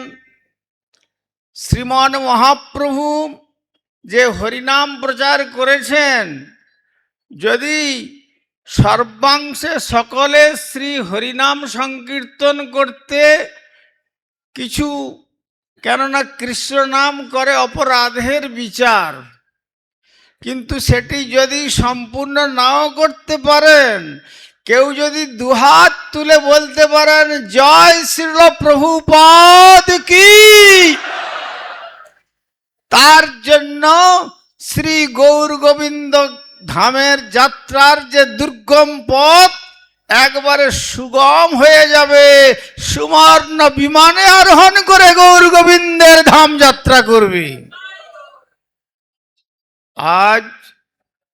শ্রীমান মহাপ্রভু যে হরিনাম প্রচার করেছেন, যদি সর্বাংশে সকলে শ্রী হরিনাম সংকীর্তন করতে কিছু, কেননা কৃষ্ণ নাম করে অপরাধের বিচার, কিন্তু সেটি যদি সম্পূর্ণ নাও করতে পারেন, কেউ যদি দুহাত তুলে বলতে পারেন জয় শ্রীল প্রভুপাদ কি, তার জন্য শ্রী গৌর গোবিন্দ ধামের যাত্রার যে দুর্গম পথ একবারে সুগম হয়ে যাবে। সুবর্ণ বিমানে আরোহণ করে গৌর গোবিন্দের ধাম যাত্রা করবে। আজ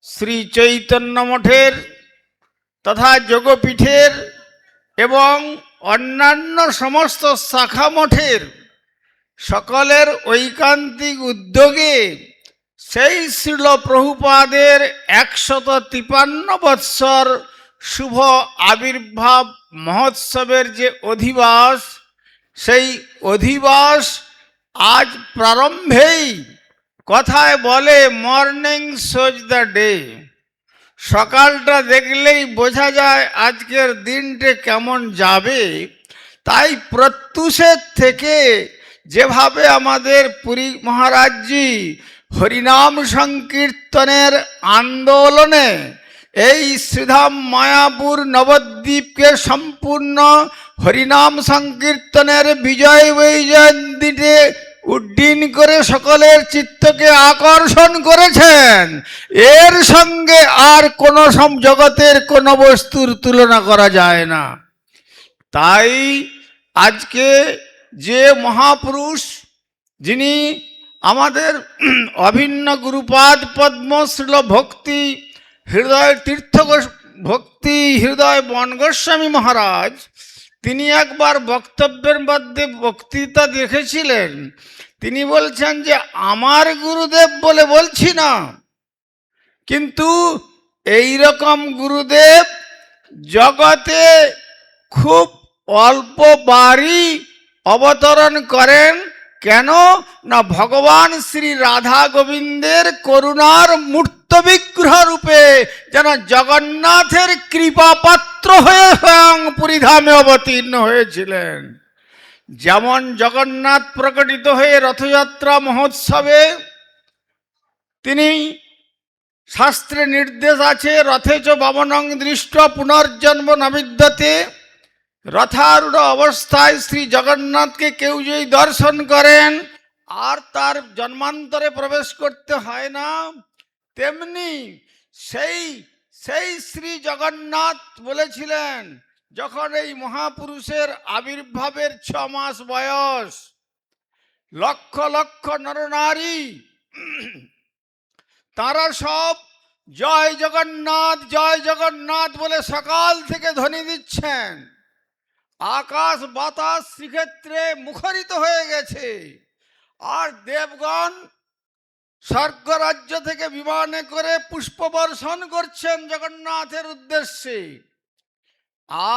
শ্রী চৈতন্য মঠের তথা যোগপীঠের এবং অন্যান্য সমস্ত শাখা মঠের সকলের ঐকান্তিক উদ্যোগে সেই শ্রীল প্রভুপাদের 153 বৎসর শুভ আবির্ভাব মহোৎসবের যে অধিবাস, সেই অধিবাস আজ প্রারম্ভেই কথায় বলে মর্নিং সোজ দ্য ডে। সকালটা দেখলেই বোঝা যায় আজকের দিনটা কেমন যাবে। তাই প্রত্যুষের থেকে যেভাবে আমাদের পুরী মহারাজজি হরিনাম সংকীর্তনের আন্দোলনে এই শ্রীধাম মায়াপুর নবদ্বীপকে সম্পূর্ণ হরিনাম সংকীর্তনের বিজয় বৈজয়ন্তীতে উড্ডীন করে সকলের চিত্তকে আকর্ষণ করেছেন, এর সঙ্গে আর কোনো জগতের কোনো বস্তুর তুলনা করা যায় না। তাই আজকে যে মহাপুরুষ, যিনি আমাদের অভিন্ন গুরুপাদ পদ্ম শ্রীল ভক্তি হৃদয় তীর্থ ভক্তি হৃদয় বন গোস্বামী মহারাজ, তিনি একবার বক্তব্যের মধ্যে বক্তৃতা দেখেছিলেন। তিনি বলছেন যে আমার গুরুদেব বলে বলছি না, কিন্তু এই রকম গুরুদেব জগতে খুব অল্প বারই অবতরণ করেন। কেন না, ভগবান শ্রী রাধা গোবিন্দের করুণার মূর্ত বিগ্রহ রূপে যেন জগন্নাথের কৃপা পাত্র হয়ে স্বয়ং পুরীধামে অবতীর্ণ হয়েছিলেন। যেমন জগন্নাথ প্রকটিত হয়ে রথযাত্রা মহোৎসবে তিনি, শাস্ত্রে নির্দেশ আছে, রথে চ বামনং দৃষ্ট পুনর্জন্ম ন বিদ্যতে, রথারূঢ় অবস্থায় শ্রী জগন্নাথকে কেউ যদি দর্শন করেন আর তার জন্মান্তরে প্রবেশ করতে হয় না, তেমনি সেই শ্রী জগন্নাথ বলেছিলেন, যখন এই মহাপুরুষের আবির্ভাবের 6 মাস বয়স, লক্ষ লক্ষ নরনারী তারা সব জয় জগন্নাথ বলে সকাল থেকে ধ্বনি দিচ্ছেন। আকাশ বাতাস শ্রীক্ষেত্রে মুখরিত হয়ে গেছে। আর দেবগণ স্বর্গরাজ্য থেকে বিমানে করে পুষ্প বর্ষণ করছেন জগন্নাথের উদ্দেশ্যে।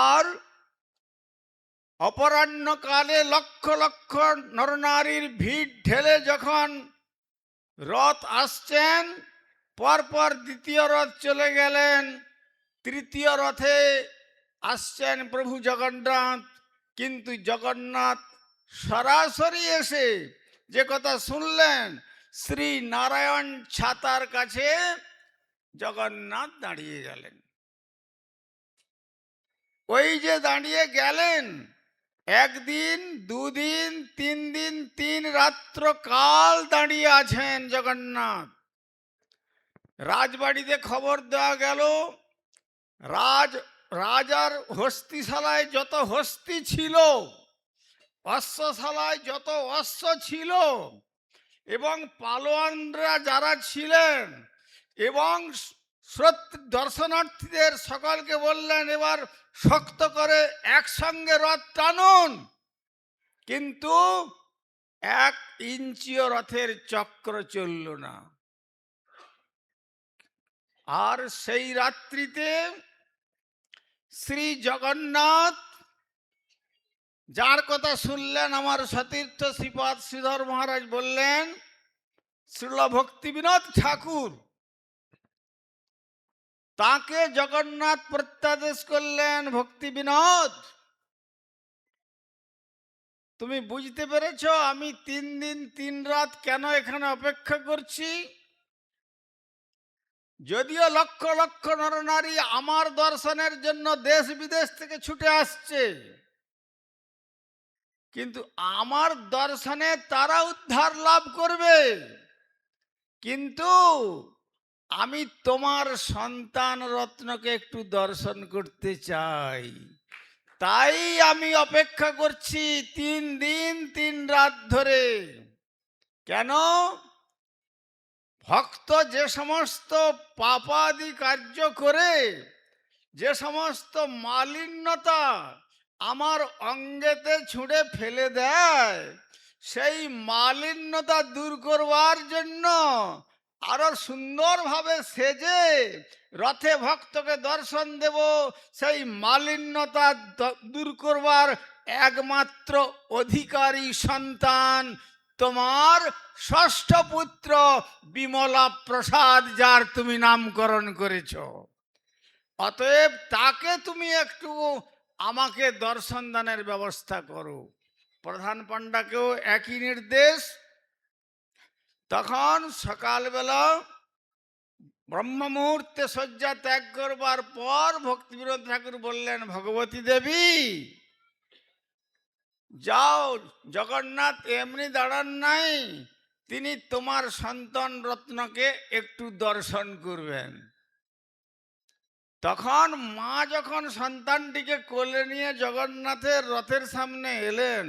আর অপরাহ্নকালে লক্ষ লক্ষ নরনারীর ভিড় ঠেলে যখন রথ আসছেন, পরপর দ্বিতীয় রথ চলে গেলেন, তৃতীয় রথে আসছেন প্রভু জগন্নাথ। কিন্তু জগন্নাথ সরাসরি এসে যে কথা শুনলেন, শ্রী নারায়ণ ছাতার কাছে জগন্নাথ দাঁড়িয়ে গেলেন। ওই যে দাঁড়িয়ে গেলেন, 1 দিন 2 দিন 3 দিন 3 রাত্র কাল দাঁড়িয়ে আছেন জগন্নাথ। রাজবাড়িতে খবর দেওয়া গেল, রাজার হস্তিশালায় যত হস্তি ছিল, অশ্বশালায় যত অশ্ব ছিল, এবং পালোয়ানরা যারা ছিলেন, এবং দর্শনার্থীদের সকলকে বললেন, এবার শক্ত করে একসঙ্গে রথ টানুন। কিন্তু 1 ইঞ্চিও রথের চক্র চলল না। আর সেই রাত্রিতে শ্রী জগন্নাথ, যার কথা শুনলেন আমার সতীর্থ শ্রীপাদ শ্রীধর মহারাজ বললেন, শ্রীল ভক্তি বিনোদ ঠাকুর, তাকে জগন্নাথ প্রত্যাদেশ করলেন, ভক্তি বিনোদ, তুমি বুঝতে পেরেছ আমি 3 দিন 3 রাত কেন এখানে অপেক্ষা করছি? যদিও লক্ষ লক্ষ নরনারী আমার দর্শনের জন্য দেশ বিদেশ থেকে ছুটে আসছে, কিন্তু আমার দর্শনে তারা উদ্ধার লাভ করবে। কিন্তু আমি তোমার সন্তান রত্নকে একটু দর্শন করতে চাই, তাই আমি অপেক্ষা করছি 3 দিন 3 রাত ধরে। কেন? ভক্ত যে সমস্ত পাপাদি কার্য করে, যে সমস্ত মালিন্যতা আমার অঙ্গেতে ছুঁড়ে ফেলে দেয়, সেই মালিন্যতা দূর করবার জন্য আরো সুন্দরভাবে সেজে রথে ভক্তকে দর্শন দেব, সেই মালিন্যতা দূর করবার একমাত্র অধিকারী সন্তান তোমার ষষ্ঠ পুত্র বিমলা প্রসাদ, যার তুমি নামকরণ করেছ। অতএব তাকে তুমি একটু আমাকে দর্শন দানের ব্যবস্থা করো। প্রধান পাণ্ডাকেও একই নির্দেশ। তখন সকালবেলা ব্রহ্ম মুহূর্তে শয্যা ত্যাগ করবার পর ভক্তিবিনোদ ঠাকুর বললেন, ভগবতী দেবী যাও, জগন্নাথ এমনি দাঁড়ান নাই, তিনি তোমার সন্তান রত্নকে একটু দর্শন করবেন। তখন মা যখন সন্তানটিকে কোলে নিয়ে জগন্নাথের রথের সামনে এলেন,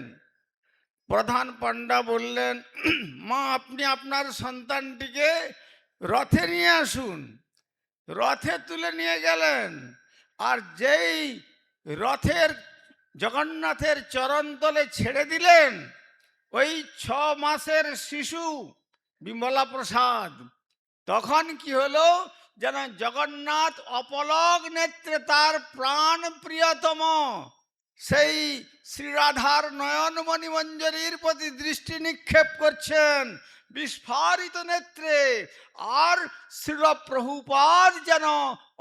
প্রধান পাণ্ডা বললেন, মা আপনি আপনার সন্তানটিকে রথে নিয়ে আসুন। রথে তুলে নিয়ে গেলেন, আর যেই রথের জগন্নাথের চরণতলে ছেড়ে দিলেন, ওই 6 মাসের শিশু বিমলা প্রসাদ, তখন কি হলো যেন জগন্নাথ অপলক নেত্রে তার প্রাণ প্রিয়তম সেই শ্রীরাধার নয়নমণি মঞ্জরীর প্রতি দৃষ্টি নিক্ষেপ করছেন বিস্ফারিত নেত্রে, আর শ্রী প্রভুপাদ যেন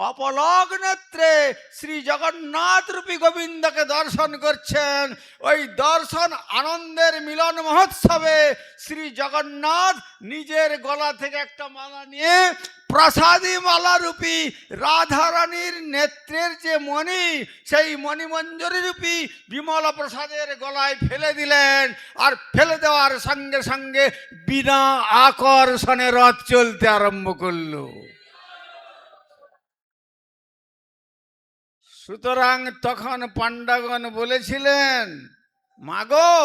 অপলক নেত্রে শ্রী জগন্নাথ রূপী গোবিন্দকে দর্শন করছেন। ওই দর্শন আনন্দের মিলন মহোৎসবে শ্রী জগন্নাথ নিজের গলা থেকে একটা মালা নিয়ে প্রসাদী মালা রূপী রাধারানীর নেত্রের যে মণি, সেই মণিমঞ্জরী রূপী বিমলা প্রসাদের গলায় ফেলে দিলেন। আর ফেলে দেওয়ার সঙ্গে সঙ্গে বিনা আকর্ষণে রথ চলতে আরম্ভ করলো। সুতরাং তখন পাণ্ডাগণ বলেছিলেন, মাগো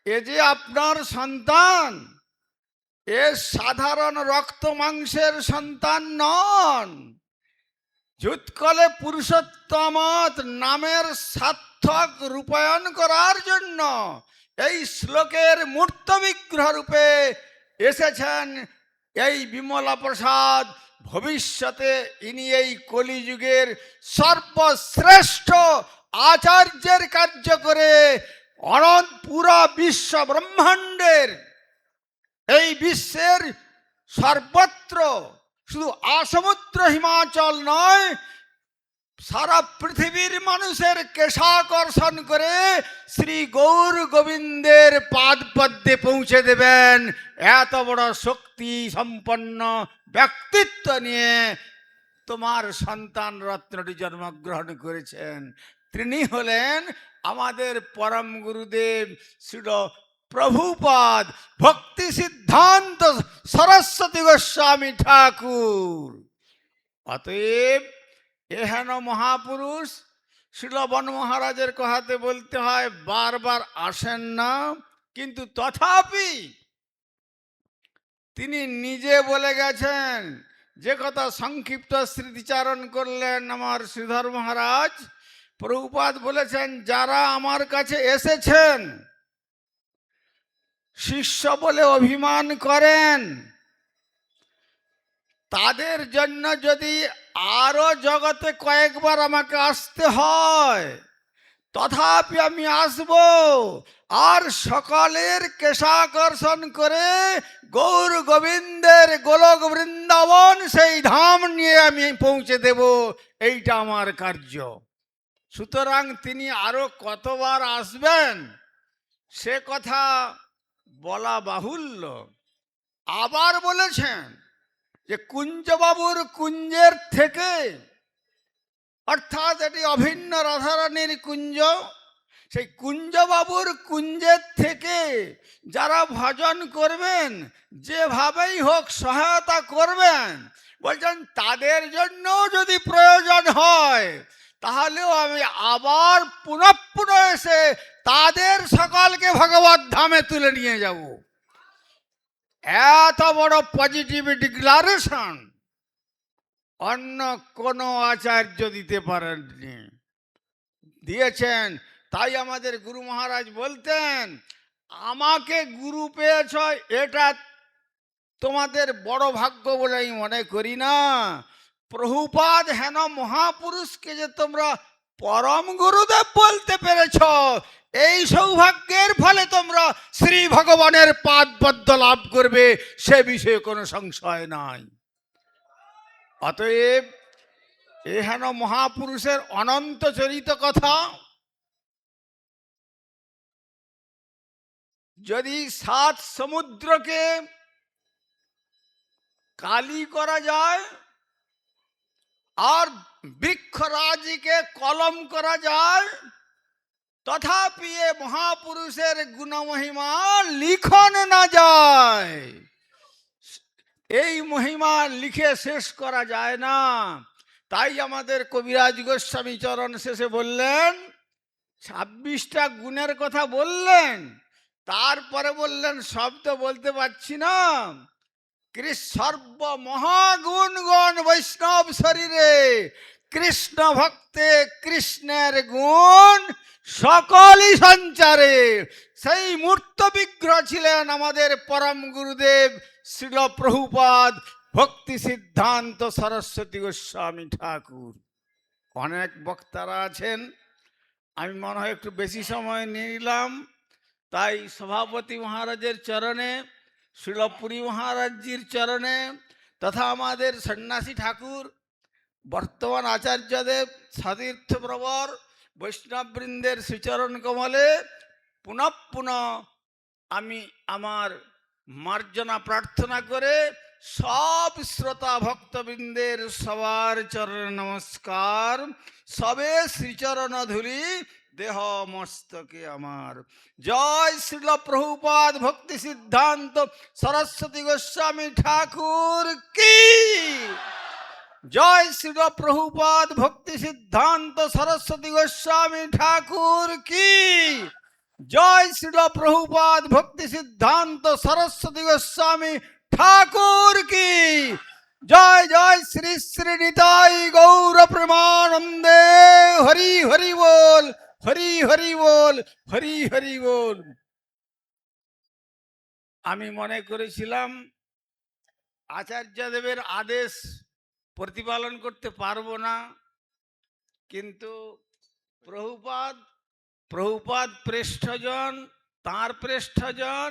এ যে আপনার সন্তান, এ সাধারণ রক্ত মাংসের সন্তান নন। যুৎকলে পুরুষোত্তমত নামের সার্থক রূপায়ণ করার জন্য এই শ্লোকের মূর্ত বিগ্রহ রূপে এসেছেন এই বিমলা প্রসাদ। ভবিষ্যতে ইনি এই কলিযুগের সর্বশ্রেষ্ঠ আচার্যের কার্য করে অনন্ত পুরা বিশ্ব ব্রহ্মাণ্ডের, এই বিশ্বের সর্বত্র, শুধু আসমুদ্র হিমাচল নয়, সারা পৃথিবীর মানুষের কেশাকর্ষণ করে শ্রী গৌর গোবিন্দের পাদ পদ্মে পৌঁছে দেবেন। এত বড় শক্তি সম্পন্ন ব্যক্তিত্ব নিয়ে তোমার সন্তান রত্নটি জন্মগ্রহণ করেছেন। তিনি হলেন আমাদের পরম গুরুদেব শ্রী প্রভুপাদ ভক্তি সিদ্ধান্ত সরস্বতী গোস্বামী ঠাকুর। অতএব এহেন মহাপুরুষ শিলবন মহারাজের কথাতে বলতে হয় বারবার আসেন না, কিন্তু তথাপি তিনি নিজে বলে গেছেন, যে কথা সংক্ষিপ্ত স্মৃতিচারণ করলেন আমার শ্রীধর মহারাজ। প্রভুপাদ বলেছেন, যারা আমার কাছে এসেছেন শিষ্য বলে অভিমান করেন, তাদের জন্য যদি আরো জগতে কয়েকবার আমাকে আসতে হয়, তথাপি আমি আসব। আর সকলের কেশাকর্ষণ করে গৌর গোবিন্দের গোলক বৃন্দাবন সেই ধাম নিয়ে আমি পৌঁছে দেব, এইটা আমার কার্য। সুতরাং তিনি আরো কতবার আসবেন সে কথা বলা বাহুল্য। আবার বলেছেন যে কুঞ্জবাবুর কুঞ্জের থেকে, অর্থাৎ এটি অভিন্ন রাধারানীর কুঞ্জ, সেই কুঞ্জবাবুর কুঞ্জের থেকে যারা ভজন করবেন, যেভাবেই হোক সহায়তা করবেন, বলছেন তাদের জন্য যদি প্রয়োজন হয় তাহলেও আমি আবার পুনঃ পুনঃ এসে তাদের সকলকে ভগবত ধামে তুলে নিয়ে যাব। এত বড় পজিটিভ ডিক্লারেশন অন্য কোনো আচার্য দিতে পারেননি, দিয়েছেন। তাই আমাদের গুরু মহারাজ বলতেন, আমাকে গুরু পেয়েছ এটা তোমাদের বড় ভাগ্য বলে আমি মনে করি না। প্রভুপাদ হেন মহাপুরুষকে যে তোমরা পরম গুরুদেব বলতে পেরেছ, এই সৌভাগ্যের ফলে তোমরা শ্রী ভগবানের পাদ পদ্ম লাভ করবে, সে বিষয়ে কোনো সংশয় নাই। অতএব এ হেন মহাপুরুষের অনন্ত চরিত কথা যদি 7 সমুদ্রকে কালি করা যায় আর বৃক্ষরাজিকে কলম করা যায়, তথাপি এ মহাপুরুষের গুণমহিমা লিখন না যায়। এই মহিমা লিখে শেষ করা যায় না। তাই আমাদের কবিরাজ গোস্বামী চরণ শেষে বললেন, 26টা গুণের কথা বললেন, তারপরে বললেন শব্দ বলতে পারছি না, সর্ব মহাগুণগণ বৈষ্ণব শরীরে, কৃষ্ণ ভক্তে কৃষ্ণের গুণ সকলই সঞ্চারে। সেই মূর্ত বিগ্রহ ছিলেন আমাদের পরম গুরুদেব শ্রীল প্রভুপাদ ভক্তি সিদ্ধান্ত সরস্বতী গোস্বামী ঠাকুর। অনেক বক্তারা আছেন, আমি মনে হয় একটু বেশি সময় নিয়ে নিলাম, তাই সভাপতি মহারাজের চরণে, শিলপুরী মহারাজজির চরণে তথা আমাদের সন্ন্যাসী ঠাকুর বর্তমান আচার্যদেব সতীর্থ প্রবর বৈষ্ণববৃন্দের শ্রীচরণ কমলে পুনঃ পুনঃ আমি আমার মার্জনা প্রার্থনা করে সব শ্রোতা ভক্তবৃন্দের সবার চরণে নমস্কার। সবে শ্রীচরণ ধুলি দেহ মস্তকে আমার। জয় শ্রীল প্রভুপাদ ভক্তি সিদ্ধান্ত সরস্বতী গোস্বামী ঠাকুর কি জয় শ্রীল প্রভুপাদ ভক্তি সিদ্ধান্ত সরস্বতী গোস্বামী ঠাকুর কি জয় শ্রীল প্রভুপাদ ভক্তি সিদ্ধান্ত সরস্বতী গোস্বামী ঠাকুর কি জয় জয় শ্রী শ্রী নিতাই গৌর প্রেমানন্দে। হরি হরি বল, হরি হরি বল, হরি হরি বল। আমি মনে করেছিলাম আচার্যদেবের আদেশ প্রতিপালন করতে পারবো না, কিন্তু প্রভুপাদ প্রেষ্ঠজন, তার প্রেষ্ঠজন,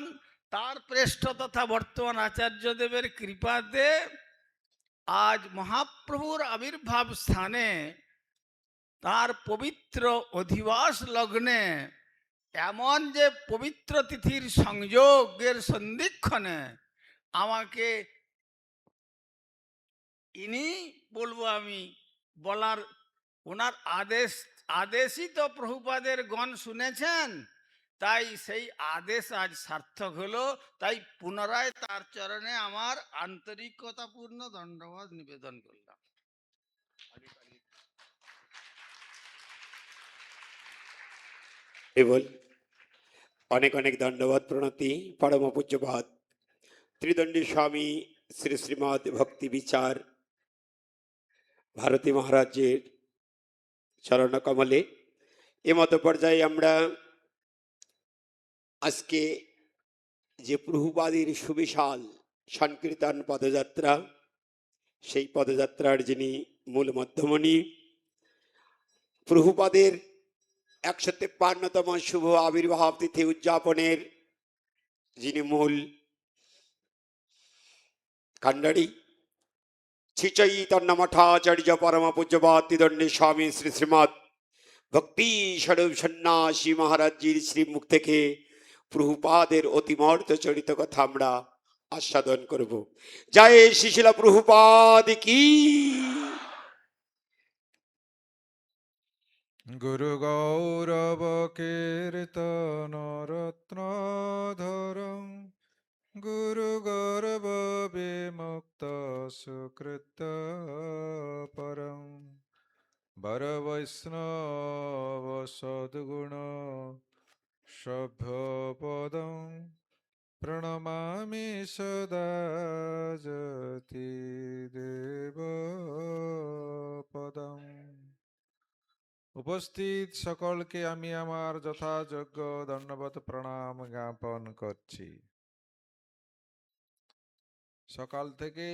তার প্রেষ্ঠ তথা বর্তমান আচার্যদেবের কৃপাতে আজ মহাপ্রভুর আবির্ভাব স্থানে তার পবিত্র অধিবাস লগ্নে এমন যে পবিত্র তিথির সংযোগের সন্ধিক্ষণে আমাকে ইনি বলবো আমি বলার, ওনার আদেশই তো প্রভুপাদের গণ শুনেছেন, তাই সেই আদেশ আজ সার্থক হলো। তাই পুনরায় তার চরণে আমার আন্তরিকতাপূর্ণ ধন্যবাদ নিবেদন করলাম। কেবল অনেক অনেক ধন্যবাদ প্রণতি পরম পূজ্যপাদ ত্রিদণ্ডী স্বামী শ্রী শ্রীমদ ভক্তি বিচার ভারতী মহারাজের চরণ কমলে। এমত পর্যায়ে আমরা আজকে যে প্রভুপাদের সুবিশাল সংকীর্তন পদযাত্রা, সেই পদযাত্রার যিনি মূল মধ্যমণি, প্রভুপাদের 153তম শুভ আবির্ভাব তিথি উদযাপনের যিনি মূল কাণ্ডারি, শ্রী চৈতন্য মঠাচার্য পরম পূজ্যপাদ ত্রিদণ্ডী স্বামী শ্রী শ্রীমৎ ভক্তি স্বরূপ সন্ন্যাসী মহারাজজির শ্রীমুখ থেকে প্রভুপাদের অতিমর্ত চরিত কথা আমরা আস্বাদন করব। জয় শ্রী শিলা প্রভুপাদ কি। গুরু গৌরব কীর্তন রত্নধরম গুরু গৌরব বিমুক্ত সুকৃত পরম বর বৈষ্ণব সদ্গুণ সভ্য পদম প্রণমামি সদা যতি দেব পদম। উপস্থিত সকলকে আমি আমার যথাযোগ্য দণ্ডবত প্রণাম জ্ঞাপন করছি। সকাল থেকে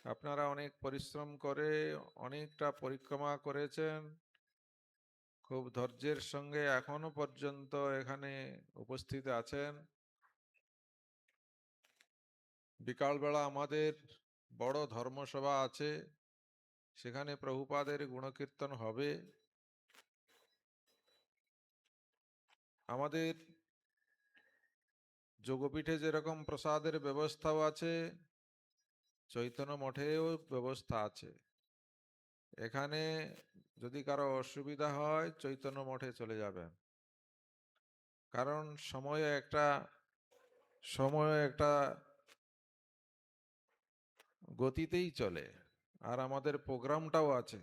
আপনারা অনেক পরিশ্রম করে অনেকটা পরিক্রমা করেছেন, খুব ধৈর্যের সঙ্গে এখনো পর্যন্ত এখানে উপস্থিত আছেন। বিকালবেলা আমাদের বড় ধর্মসভা আছে, সেখানে প্রভুপাদের গুণকীর্তন হবে। আমাদের যোগপীঠে যেরকম প্রসাদের ব্যবস্থাও আছে, চৈতন্য মঠেও ব্যবস্থা আছে। এখানে যদি কারো অসুবিধা হয় চৈতন্য মঠে চলে যাবেন, কারণ সময় একটা গতিতেই চলে, আর আমাদের প্রোগ্রামটাও আছে,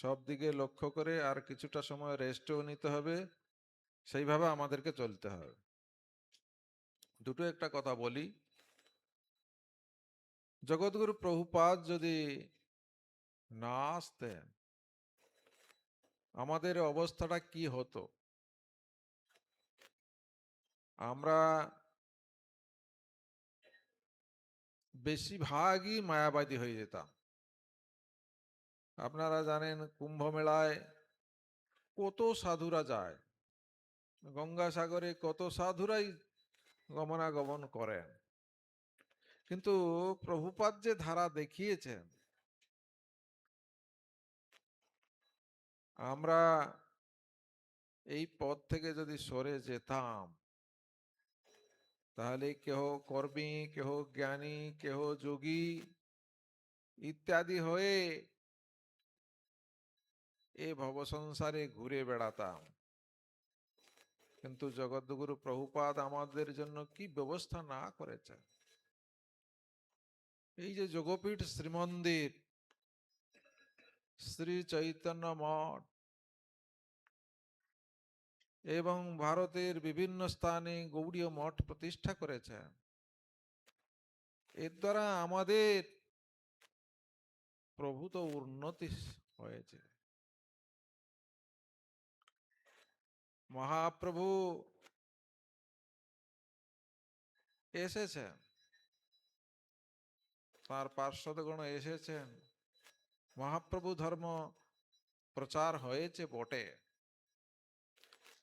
সব দিকে লক্ষ্য করে আর কিছুটা সময় রেস্টও নিতে হবে, সেইভাবে আমাদেরকে চলতে হবে। দুটো একটা কথা বলি, জগৎগুরু প্রভুপাদ যদি না আসতেন আমাদের অবস্থাটা কি হতো? আমরা বেশিরভাগই মায়াবাদী হয়ে যেতাম। আপনারা জানেন কুম্ভ মেলায় কত সাধুরা যায়, গঙ্গাসাগরে কত সাধুরাই গমনাগমন করেন, কিন্তু প্রভুপাদ যে ধারা দেখিয়েছেন, আমরা এই পথ থেকে যদি সরে যেতাম তাহলে কেহ কর্মী, কেহ জ্ঞানী, কেহ যোগী ইত্যাদি হয়ে এ ভব সংসারে ঘুরে বেড়াতাম। কিন্তু জগৎগুরু প্রভুপাদ আমাদের জন্য কি ব্যবস্থা না করেছেন! এই যে যোগপীঠ শ্রীমন্দির, শ্রী চৈতন্য মঠ এবং ভারতের বিভিন্ন স্থানে গৌড়ীয় মঠ প্রতিষ্ঠা করেছেন, এর দ্বারা আমাদের প্রভূত উন্নতি হয়েছে। মহাপ্রভু এসেছেন, তার পার্শ্বদগণ এসেছেন, মহাপ্রভু ধর্ম প্রচার হয়েছে বটে,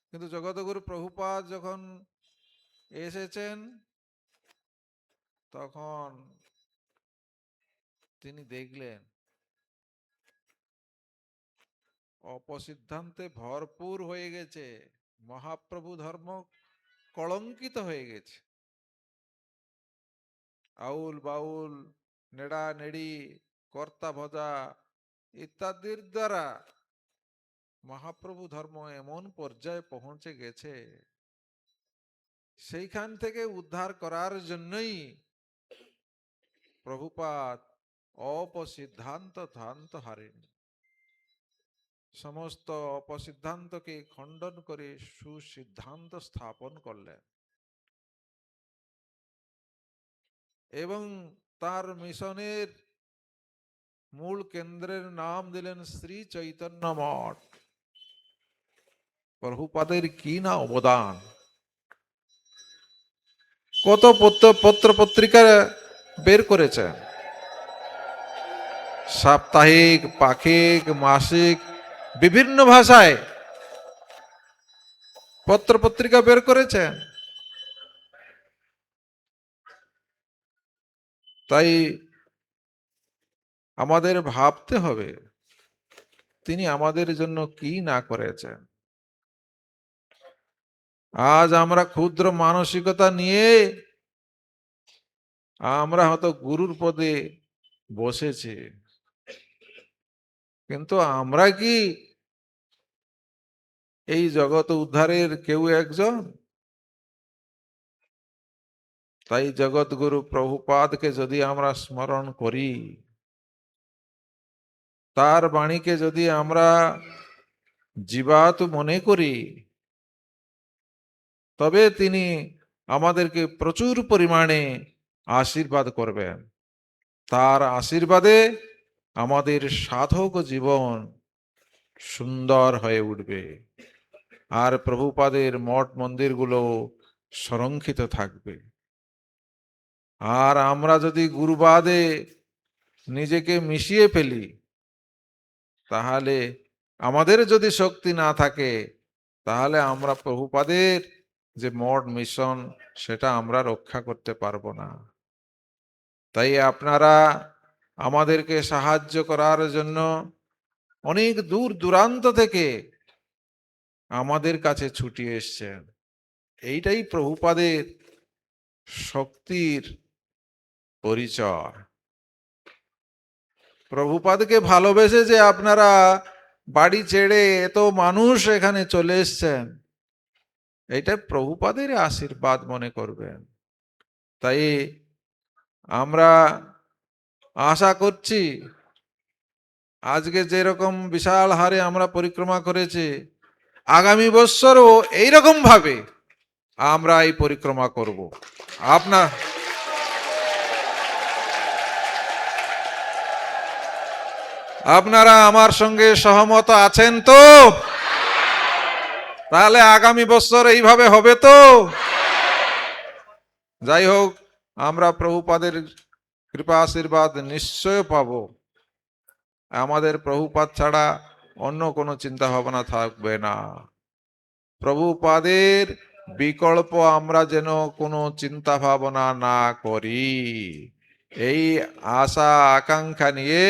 কিন্তু জগৎগুরু প্রভুপাদ যখন এসেছেন তখন তিনি দেখলেন অপসিদ্ধান্তে ভরপুর হয়ে গেছে, মহাপ্রভু ধর্ম কলঙ্কিত হয়ে গেছে। আউল বাউল, নেড়া নেড়ি, কর্তা ভজা ইত্যাদির দ্বারা মহাপ্রভু ধর্ম এমন পর্যায়ে পৌঁছে গেছে, সেইখান থেকে উদ্ধার করার জন্যই প্রভুপাদ অপসিদ্ধান্ত ধ্যান্ত হারেন, সমস্ত অপসিদ্ধান্তকে খণ্ডন করে সুসিদ্ধান্ত স্থাপন করলেন এবং তার মিশনের মূল কেন্দ্রের নাম দিলেন শ্রী চৈতন্য মঠ। প্রভুপাদের কি না অবদান! কত পত্র পত্রিকা বের করেছেন, সাপ্তাহিক, পাক্ষিক, মাসিক, বিভিন্ন ভাষায় পত্র পত্রিকা বের করেছেন। তাই আমাদের ভাবতে হবে তিনি আমাদের জন্য কি না করেছেন। আজ আমরা ক্ষুদ্র মানসিকতা নিয়ে আমরা হয়তো গুরুর পদে বসেছি, কিন্তু আমরা কি এই জগৎ উদ্ধারের কেউ একজন? তাই জগৎগুরু প্রভুপাদকে যদি আমরা স্মরণ করি, তার বাণীকে যদি আমরা জীবাত্ম মনে করি, তবে তিনি আমাদেরকে প্রচুর পরিমাণে আশীর্বাদ করবেন। তার আশীর্বাদে আমাদের সাধক জীবন সুন্দর হয়ে উঠবে, আর প্রভুপাদের মঠ মন্দিরগুলো সংরক্ষিত থাকবে। আর আমরা যদি গুরুবাদে নিজেকে মিশিয়ে ফেলি, তাহলে আমাদের যদি শক্তি না থাকে, তাহলে আমরা প্রভুপাদের যে মঠ মিশন সেটা আমরা রক্ষা করতে পারবো না। তাই আপনারা আমাদেরকে সাহায্য করার জন্য অনেক দূর দূরান্ত থেকে আমাদের কাছে ছুটে এসছেন। এইটাই প্রভুপাদের শক্তির পরিচয়। প্রভুপাদকে ভালোবেসে যে আপনারা বাড়ি ছেড়ে এত মানুষ এখানে চলে এসছেন, এটা প্রভুপাদের আশীর্বাদ মনে করবেন। তাই আমরা আশা করছি আজকে যেরকম বিশাল হারে আমরা পরিক্রমা করেছি, আগামী বছরও এইরকম ভাবে আমরা এই পরিক্রমা করব। আপনারা আমার সঙ্গে সহমত আছেন তো? তাহলে আগামী বছর এইভাবে হবে তো? যাই হোক, আমরা প্রভুপাদের কৃপা আশীর্বাদ নিশ্চয় পাব। আমাদের প্রভুপাদ ছাড়া অন্য কোনো চিন্তা ভাবনা থাকবে না। প্রভুপাদের বিকল্প আমরা যেন কোনো চিন্তা ভাবনা না করি, এই আশা আকাঙ্ক্ষা নিয়ে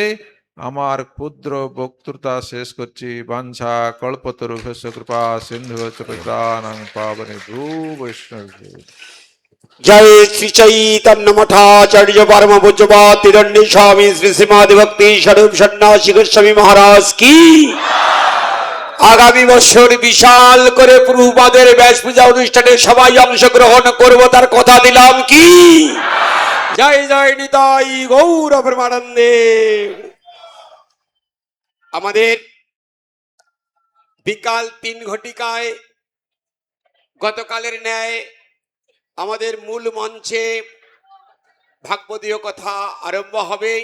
আমার ক্ষুদ্র বক্তৃতা শেষ করছি। বাঞ্ছা কল্পতরুভ্যশ্চ কৃপা সিন্ধুভ্যশ্চ পতিতানাং পাবনেভ্যো বৈষ্ণবেভ্যো। জয় শ্রী চৈতন্য মঠাচার্য পরম পূজ্যপাদ তিরণ্য স্বামী শ্রী শ্রীমদ ভক্তি স্বরূপ সন্ন্যাসী গোস্বামী মহারাজ কি। আগামী বছর বিশাল করে প্রভুপাদের ব্যাস পূজা অনুষ্ঠানে সবাই অংশগ্রহণ করব, তার কথা দিলাম কি। জয় জয় নিতাই গৌর প্রেমানন্দে। আমাদের বিকাল 3 ঘটিকায় গতকালের ন্যায় আমাদের মূল মঞ্চে ভাগবতীয় কথা আরম্ভ হবে।